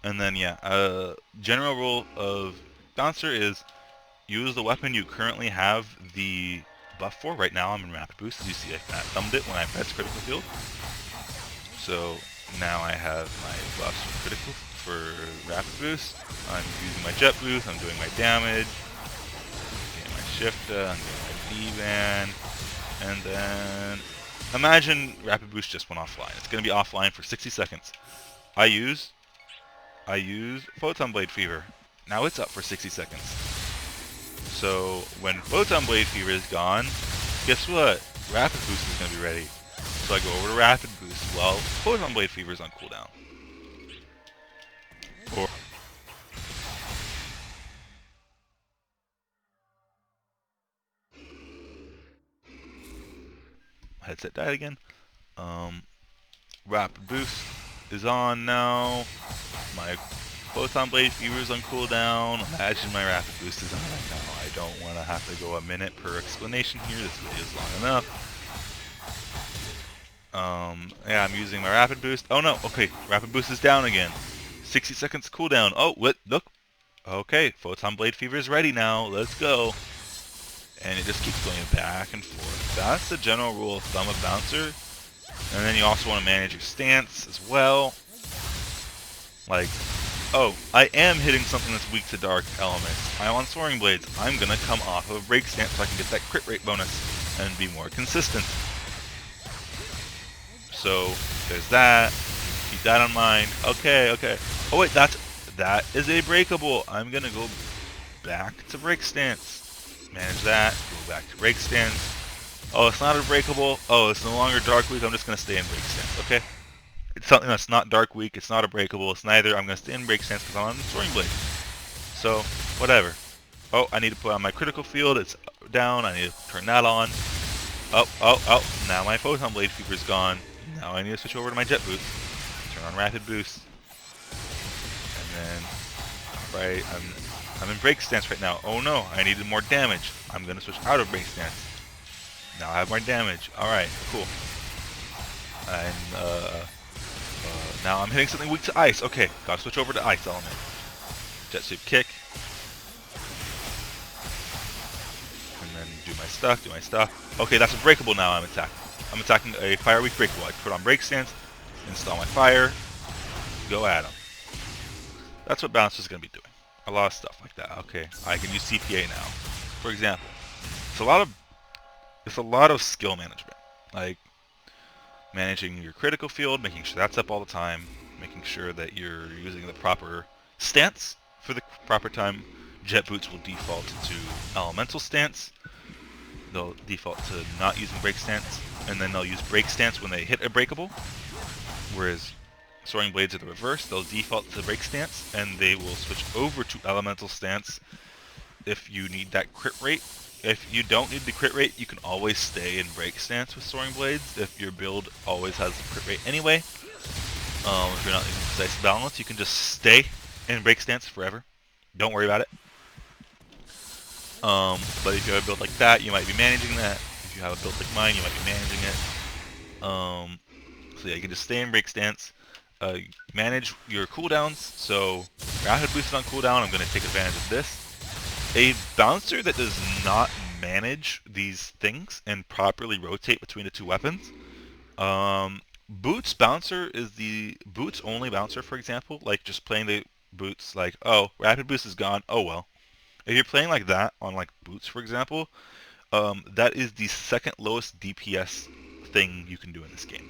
And then yeah, general rule of bouncer is use the weapon you currently have the buff for. Right now I'm in rapid boost. As you see, I thumbed it when I pressed critical field. So now I have my buffs for critical for rapid boost. I'm using my jet boost. I'm doing my damage. I'm getting my shift. I'm getting my D-van. And then imagine rapid boost just went offline. It's going to be offline for 60 seconds. I use Photon Blade Fever. Now it's up for 60 seconds. So when Photon Blade Fever is gone, guess what? Rapid Boost is going to be ready. So I go over to Rapid Boost while Photon Blade Fever is on cooldown. Or headset died again. Rapid Boost is on now. My Photon Blade Fever is on cooldown. Imagine my Rapid Boost is on right now. I don't want to have to go a minute per explanation here. This video is long enough. Yeah, I'm using my Rapid Boost. Oh no, okay, Rapid Boost is down again. 60 seconds cooldown. Oh, what? Look. Okay, Photon Blade Fever is ready now. Let's go. And it just keeps going back and forth. That's the general rule of thumb of Bouncer. And then you also want to manage your stance as well. Like, oh, I am hitting something that's weak to dark elements. I'm on Soaring Blades. I'm going to come off of a break stance so I can get that crit rate bonus and be more consistent. So, there's that. Keep that in mind. Okay. Oh wait, that is a breakable. I'm going to go back to break stance. Manage that. Go back to break stance. Oh, it's not a breakable. Oh, it's no longer dark weak. I'm just going to stay in break stance, okay? It's something that's not dark weak. It's not a breakable. It's neither. I'm going to stay in break stance because I'm on the Soaring Blade. So, whatever. Oh, I need to put on my critical field. It's down. I need to turn that on. Oh. Now my Photon Blade Fever's gone. Now I need to switch over to my jet boost. Turn on rapid boost. And then, right, I'm in break stance right now. Oh no, I needed more damage. I'm going to switch out of break stance. Now I have more damage. Alright, cool. And, now I'm hitting something weak to ice. Okay, gotta switch over to ice element. Jet sweep kick. And then do my stuff. Okay, that's a breakable now I'm attacking. I'm attacking a fire weak breakable. I put on break stance, install my fire, go at him. That's what Bouncer's gonna be doing. A lot of stuff like that. Okay, I can use CPA now. For example, it's a lot of skill management. Like managing your critical field, making sure that's up all the time, making sure that you're using the proper stance for the proper time. Jet boots will default to elemental stance. They'll default to not using break stance. and then they'll use break stance when they hit a breakable, whereas soaring blades are the reverse. They'll default to break stance, and they will switch over to elemental stance if you need that crit rate. If you don't need the crit rate, you can always stay in break stance with soaring blades if your build always has the crit rate anyway. If you're not using precise balance, you can just stay in break stance forever. Don't worry about it. But if you have a build like that, you might be managing that. If you have a build like mine, you might be managing it. So yeah, you can just stay in break stance. Manage your cooldowns. So rapid boost on cooldown, I'm going to take advantage of this. A bouncer that does not manage these things and properly rotate between the two weapons. Boots bouncer is the boots only bouncer, for example. Like just playing the boots, like, oh, rapid boost is gone. Oh well. If you're playing like that on like boots, for example, that is the second lowest DPS thing you can do in this game.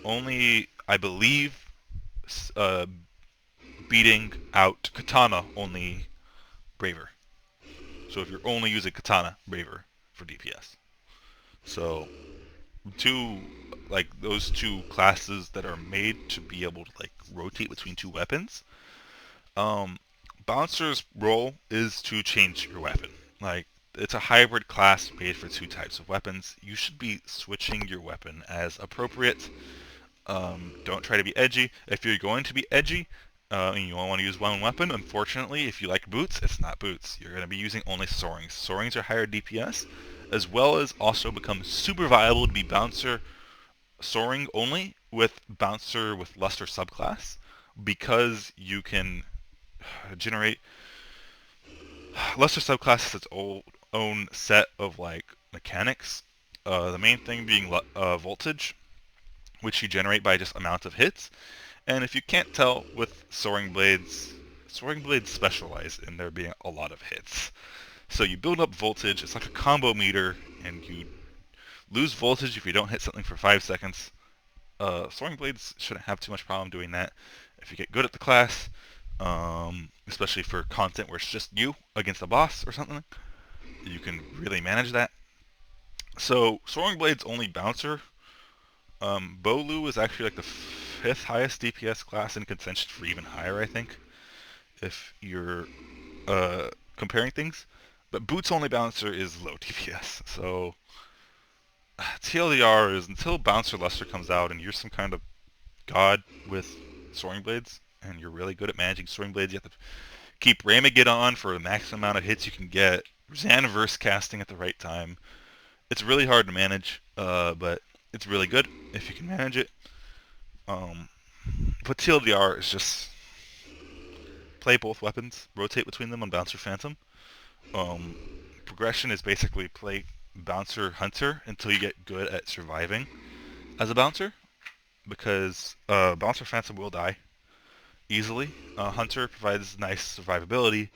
Only, I believe, beating out Katana only Braver. So if you're only using Katana, Braver for DPS. So those two classes that are made to be able to like rotate between two weapons. Bouncer's role is to change your weapon. Like, it's a hybrid class made for two types of weapons. You should be switching your weapon as appropriate. Don't try to be edgy. If you're going to be edgy, and you only want to use one weapon, unfortunately, if you like boots, it's not boots. You're going to be using only soarings. Soarings are higher DPS, as well as also become super viable to be bouncer soaring only with bouncer with luster subclass, because you can generate luster subclass is its own set of like mechanics. The main thing being voltage, which you generate by just amount of hits. And if you can't tell with soaring blades specialize in there being a lot of hits. So you build up voltage. It's like a combo meter, and you lose voltage if you don't hit something for 5 seconds. Soaring blades shouldn't have too much problem doing that if you get good at the class, especially for content where it's just you against a boss or something. You can really manage that. So soaring blades only bouncer. Bolu is actually like the 5th highest DPS class in contention for even higher, I think, if you're comparing things. But boots only bouncer is low DPS. So TLDR is until Bouncer Luster comes out and you're some kind of god with soaring blades, and you're really good at managing soaring blades. You have to keep Ramagid on for the maximum amount of hits you can get. Xanaverse casting at the right time. It's really hard to manage, but it's really good if you can manage it. But TLDR is just play both weapons, rotate between them on Bouncer Phantom. Progression is basically play Bouncer Hunter until you get good at surviving as a Bouncer, because Bouncer Phantom will die easily. Hunter provides nice survivability.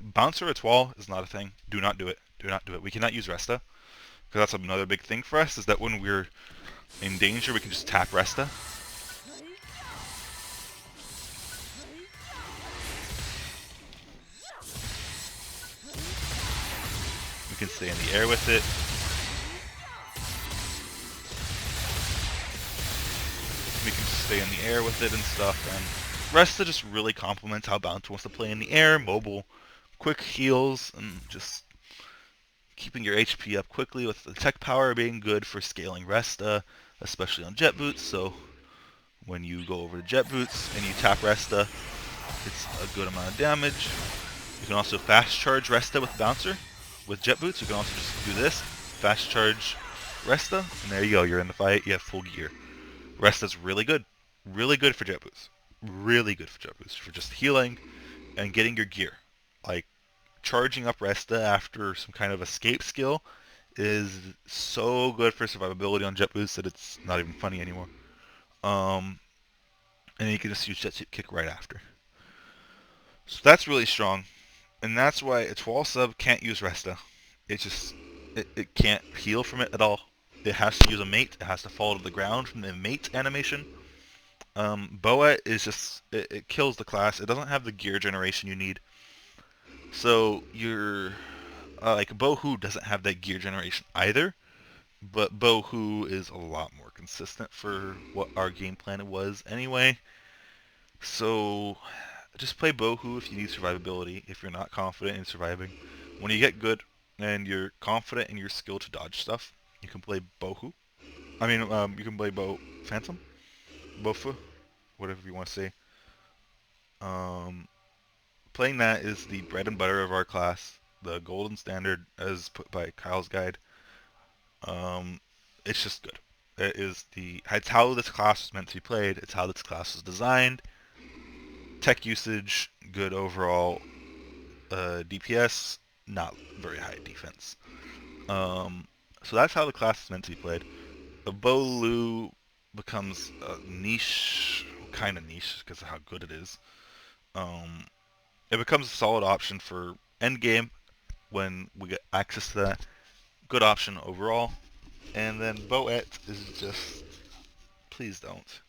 Bouncer at wall is not a thing. Do not do it. Do not do it. We cannot use Resta, because that's another big thing for us, is that when we're in danger, we can just tap Resta. We can stay in the air with it. We can just stay in the air with it and stuff, and Resta just really complements how Bouncer wants to play in the air, mobile, quick heals, and just keeping your HP up quickly, with the tech power being good for scaling Resta, especially on jet boots. So when you go over to jet boots and you tap Resta, it's a good amount of damage. You can also fast charge Resta with Bouncer. With jet boots, you can also just do this, fast charge Resta, and there you go, you're in the fight, you have full gear. Resta's really good for jet boots. Really good for jet boots, for just healing and getting your gear. Like, charging up Resta after some kind of escape skill is so good for survivability on jet boots that it's not even funny anymore. And you can just use jet kick right after. So that's really strong. And that's why a 12 sub can't use Resta. It can't heal from it at all. It has to use a mate. It has to fall to the ground from the mate animation. Boa is just, it kills the class. It doesn't have the gear generation you need. So you're, like Bohu doesn't have that gear generation either, but Bohu is a lot more consistent for what our game plan was anyway. So just play Bohu if you need survivability, if you're not confident in surviving. When you get good and you're confident in your skill to dodge stuff, you can play Bohu. You can play Phantom, Bofu, whatever you want to say. Um, Playing that is the bread and butter of our class, the golden standard as put by Kyle's guide. Um, it's just good. It's how this class is meant to be played. It's how this class is designed. Tech usage, good overall. DPS, not very high defense. Um, so that's how the class is meant to be played. The Bolu becomes a niche, kind of niche because of how good it is. Um, it becomes a solid option for endgame when we get access to that. Good option overall. And then Boet is just, please don't.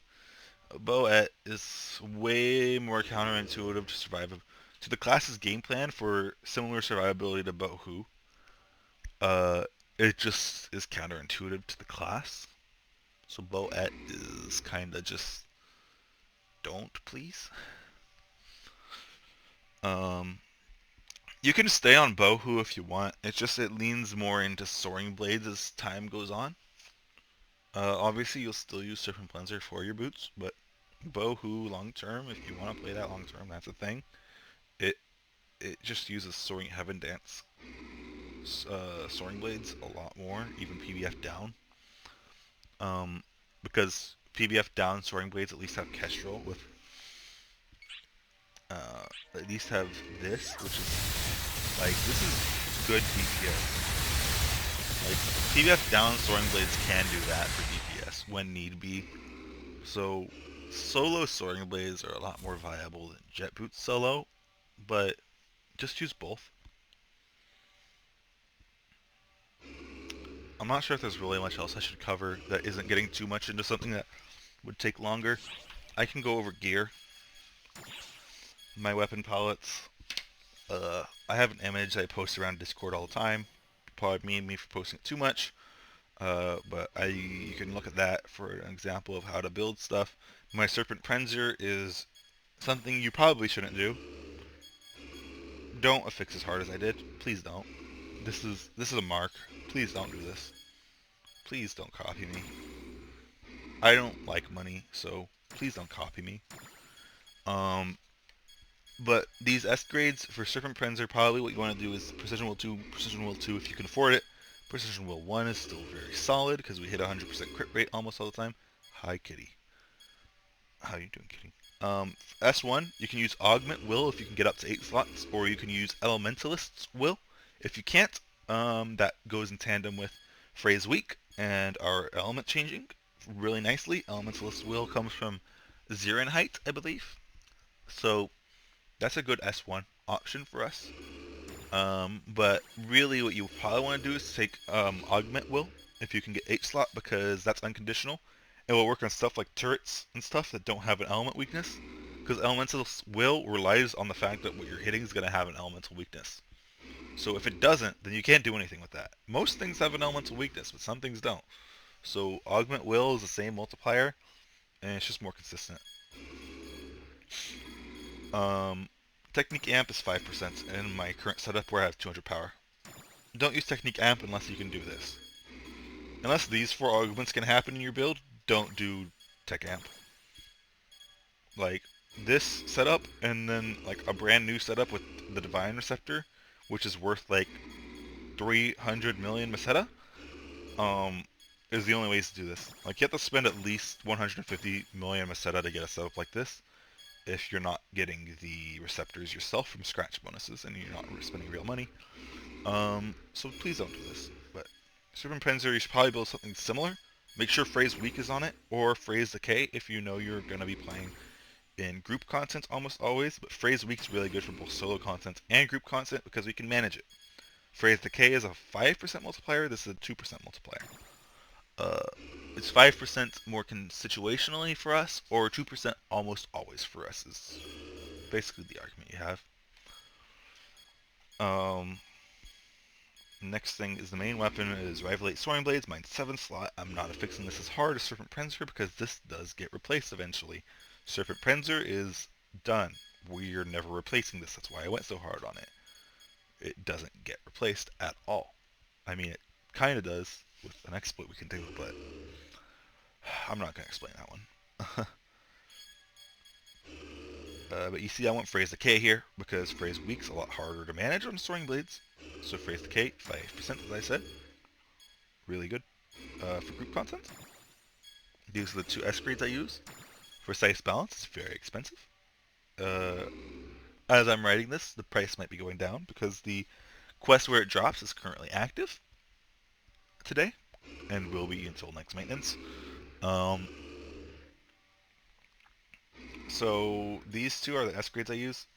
Boet is way more counterintuitive to survive. To the class's game plan for similar survivability to Bohu, uh, it just is counterintuitive to the class. So Boet is kind of just don't, please. Um, you can stay on Bohu if you want. It's just it leans more into soaring blades as time goes on. Obviously, you'll still use Serpent Cleanser for your boots, but Bohu long term, if you want to play that long term, that's a thing. It it just uses Soaring Heaven Dance, Soaring Blades a lot more, even PBF down. Um, because PBF down Soaring Blades at least have Kestrel with, at least have this, which is like this is good DPS. Like PBF down Soaring Blades can do that for DPS when need be. So solo Soaring Blades are a lot more viable than Jet Boots solo, but just use both. I'm not sure if there's really much else I should cover that isn't getting too much into something that would take longer. I can go over gear, my weapon palettes. I have an image I post around Discord all the time. Probably me for posting it too much. But you can look at that for an example of how to build stuff. My Serpent Prenzer is something you probably shouldn't do. Don't affix as hard as I did. Please don't. This is a mark. Please don't do this. Please don't copy me. I don't like money, so please don't copy me. Um, but these S grades for Serpent Prenzer, probably what you want to do is Precision Will 2, Precision Will 2 if you can afford it. Precision Will 1 is still very solid because we hit 100% crit rate almost all the time. Hi, kitty. How you doing, kitty? S1, you can use Augment Will if you can get up to 8 slots, or you can use Elementalist's Will. If you can't, that goes in tandem with Phrase Weak and our element changing really nicely. Elementalist's Will comes from Zirin Height, I believe. So that's a good S1 option for us. But really what you probably want to do is take Augment Will if you can get 8 slot because that's unconditional. It will work on stuff like turrets and stuff that don't have an element weakness. Because Elemental Will relies on the fact that what you're hitting is going to have an elemental weakness. So if it doesn't, then you can't do anything with that. Most things have an elemental weakness, but some things don't. So Augment Will is the same multiplier, and it's just more consistent. Um, Technique Amp is 5% in my current setup where I have 200 power. Don't use Technique Amp unless you can do this. Unless these 4 augments can happen in your build, don't do Tech Amp. Like, this setup, and then, like, a brand new setup with the Divine Receptor, which is worth, like, 300 million Meseta, is the only ways to do this. Like, you have to spend at least 150 million Meseta to get a setup like this, if you're not getting the receptors yourself from scratch bonuses, and you're not spending real money. So please don't do this. But Serpent Prenzer, you should probably build something similar. Make sure Phrase Weak is on it, or Phrase Decay if you know you're going to be playing in group content almost always, but Phrase Weak is really good for both solo content and group content because we can manage it. Phrase Decay is a 5% multiplier, this is a 2% multiplier. It's 5% more situationally for us, or 2% almost always for us is basically the argument you have. Um, Next thing is the main weapon is Rivalate Soaring Blades, mine's 7 slot. I'm not affixing this as hard as Serpent Prenzer because this does get replaced eventually. Serpent Prenzer is done. We're never replacing this, that's why I went so hard on it. It doesn't get replaced at all. I mean, it kind of does with an exploit we can do, but I'm not going to explain that one. But you see I went Phrase the K here because Phrase Weak's a lot harder to manage on Soaring Blades. So Phrase the K, 5% as I said. Really good for group content. These are the two S grades I use. Precise Balance is very expensive. As I'm writing this, the price might be going down because the quest where it drops is currently active today and will be until next maintenance. So these two are the S grades I use.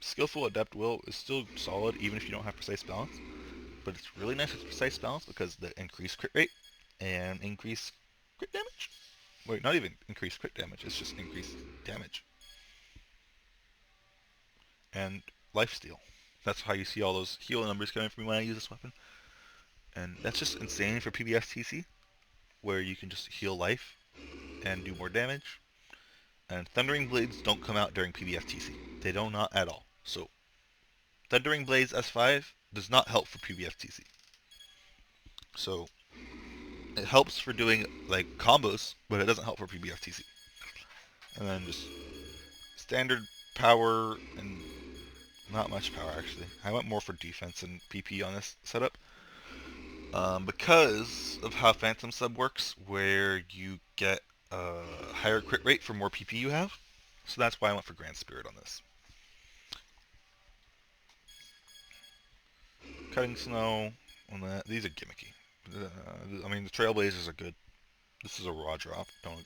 Skillful Adept Will is still solid even if you don't have Precise Balance, but it's really nice with Precise Balance because the increased crit rate and increased crit damage. Wait, not even increased crit damage, it's just increased damage. And lifesteal. That's how you see all those heal numbers coming from me when I use this weapon. And that's just insane for PBFTC, where you can just heal life and do more damage. And Thundering Blades don't come out during PBFTC. They do not at all. So, Thundering Blades S5 does not help for PBFTC. So, it helps for doing, like, combos, but it doesn't help for PBFTC. And then just standard power and not much power, actually. I went more for defense and PP on this setup. Because of how Phantom Sub works, where you get a higher crit rate for more PP you have. So that's why I went for Grand Spirit on this. Cutting Snow on that. These are gimmicky. I mean, the Trailblazers are good. This is a raw drop. Don't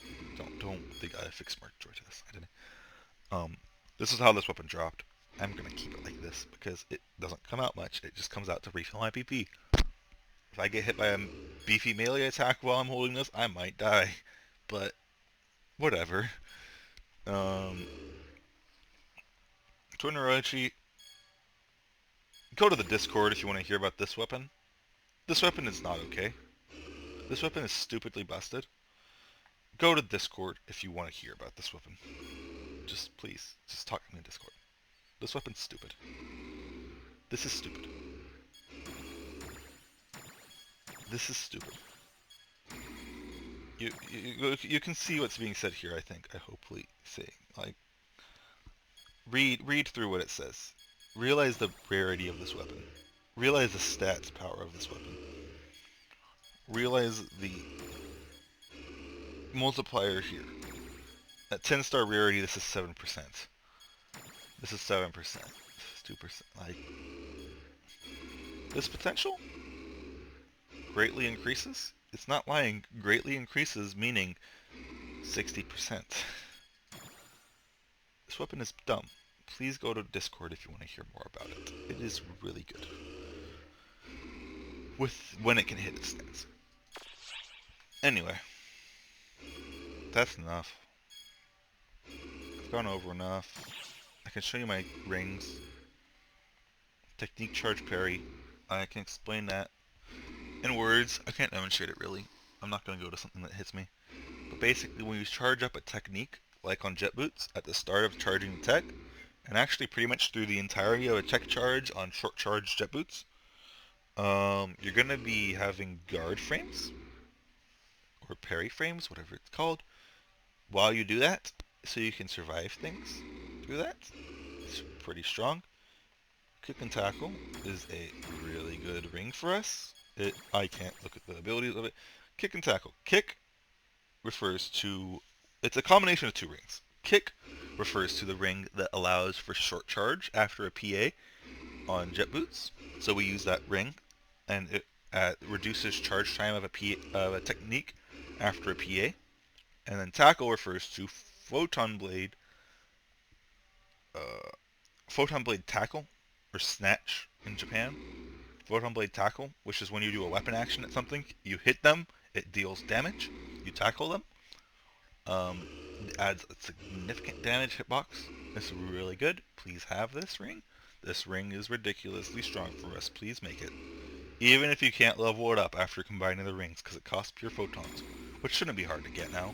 think I fixed Mark Joy to this. I didn't. This is how this weapon dropped. I'm gonna keep it like this because it doesn't come out much. It just comes out to refill my PP. If I get hit by a beefy melee attack while I'm holding this, I might die. But whatever. Tornorochi, go to the Discord if you want to hear about this weapon. This weapon is not okay. This weapon is stupidly busted. Go to Discord if you want to hear about this weapon. Just please, just talk to me in Discord. This weapon's stupid. This is stupid. This is stupid. You can see what's being said here, I think. I hopefully say, like, read through what it says. Realize the rarity of this weapon. Realize the stats power of this weapon. Realize the multiplier here. At 10-star rarity, this is 7%. This is 7%. This is 2%. Like, this potential greatly increases. It's not lying. Greatly increases, meaning 60%. This weapon is dumb. Please go to Discord if you want to hear more about it. It is really good. When it can hit its stance. Anyway. That's enough. I've gone over enough. I can show you my rings. Technique charge parry. I can explain that in words. I can't demonstrate it really. I'm not going to go to something that hits me. But basically when you charge up a technique, like on jet boots, at the start of charging the tech, and actually pretty much through the entirety of a tech charge on short charge jet boots, you're going to be having guard frames, or parry frames, whatever it's called, while you do that, so you can survive things through that. It's pretty strong. Kick and Tackle is a really good ring for us. I can't look at the abilities of it. Kick and Tackle. Kick refers to... It's a combination of two rings. Kick refers to the ring that allows for short charge after a PA on jet boots. So we use that ring, and it reduces charge time of a technique after a PA. And then Tackle refers to Photon Blade Tackle, or Snatch in Japan. Photon Blade Tackle, which is when you do a weapon action at something, you hit them, it deals damage, you tackle them. It adds a significant damage hitbox. It's really good. Please have this ring. This ring is ridiculously strong for us. Please make it. Even if you can't level it up after combining the rings, because it costs pure photons, which shouldn't be hard to get now.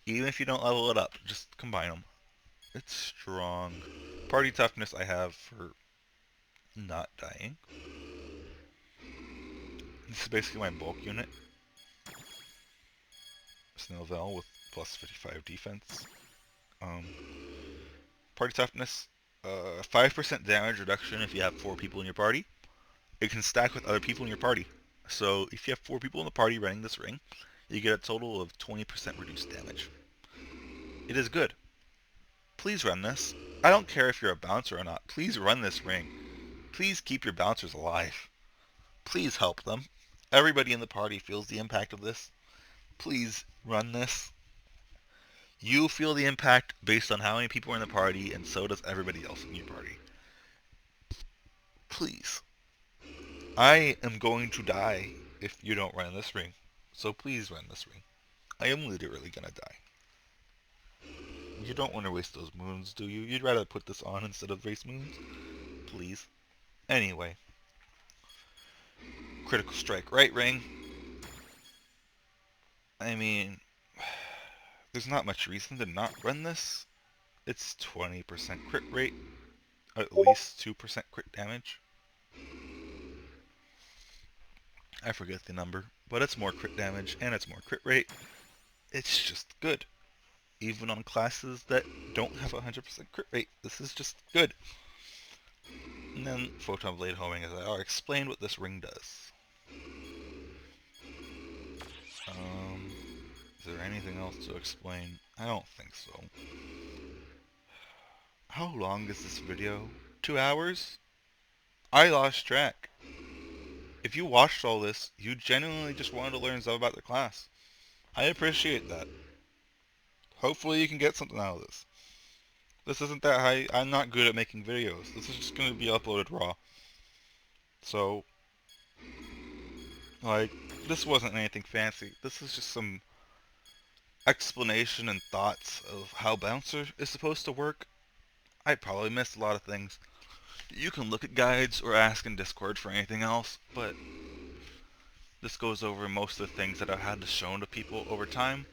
Even if you don't level it up, just combine them. It's strong. Party toughness I have for not dying. This is basically my bulk unit. Snellville with plus 55 defense. Party toughness, 5% damage reduction if you have 4 people in your party. It can stack with other people in your party. So if you have 4 people in the party running this ring, you get a total of 20% reduced damage. It is good. Please run this. I don't care if you're a bouncer or not. Please run this ring. Please keep your bouncers alive. Please help them. Everybody in the party feels the impact of this. Please run this. You feel the impact based on how many people are in the party, and so does everybody else in your party. Please. I am going to die if you don't run this ring. So please run this ring. I am literally gonna die. You don't want to waste those moons, do you? You'd rather put this on instead of waste moons? Please. Anyway. Critical strike right ring. I mean, there's not much reason to not run this. It's 20% crit rate. At least 2% crit damage. I forget the number. But it's more crit damage and it's more crit rate. It's just good. Even on classes that don't have 100% crit rate. This is just good. And then Photon Blade homing, as I already explained what this ring does. Is there anything else to explain? I don't think so. How long is this video? 2 hours? I lost track. If you watched all this, you genuinely just wanted to learn stuff about the class. I appreciate that. Hopefully you can get something out of this. This isn't that high. I'm not good at making videos. This is just going to be uploaded raw. So, like, this wasn't anything fancy. This is just some explanation and thoughts of how Bouncer is supposed to work. I probably missed a lot of things. You can look at guides or ask in Discord for anything else, but this goes over most of the things that I've had to show to people over time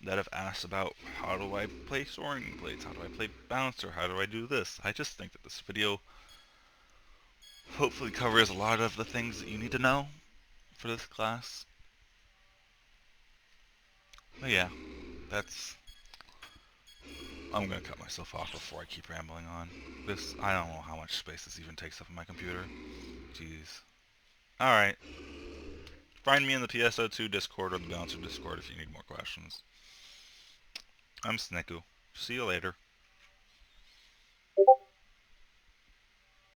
that have asked about how do I play soaring blades, how do I play bouncer, how do I do this. I just think that this video hopefully covers a lot of the things that you need to know for this class. But yeah, I'm gonna cut myself off before I keep rambling on. I don't know how much space this even takes up on my computer. Jeez. Alright. Find me in the PSO2 Discord or the Bouncer Discord if you need more questions. I'm Sniku. See you later.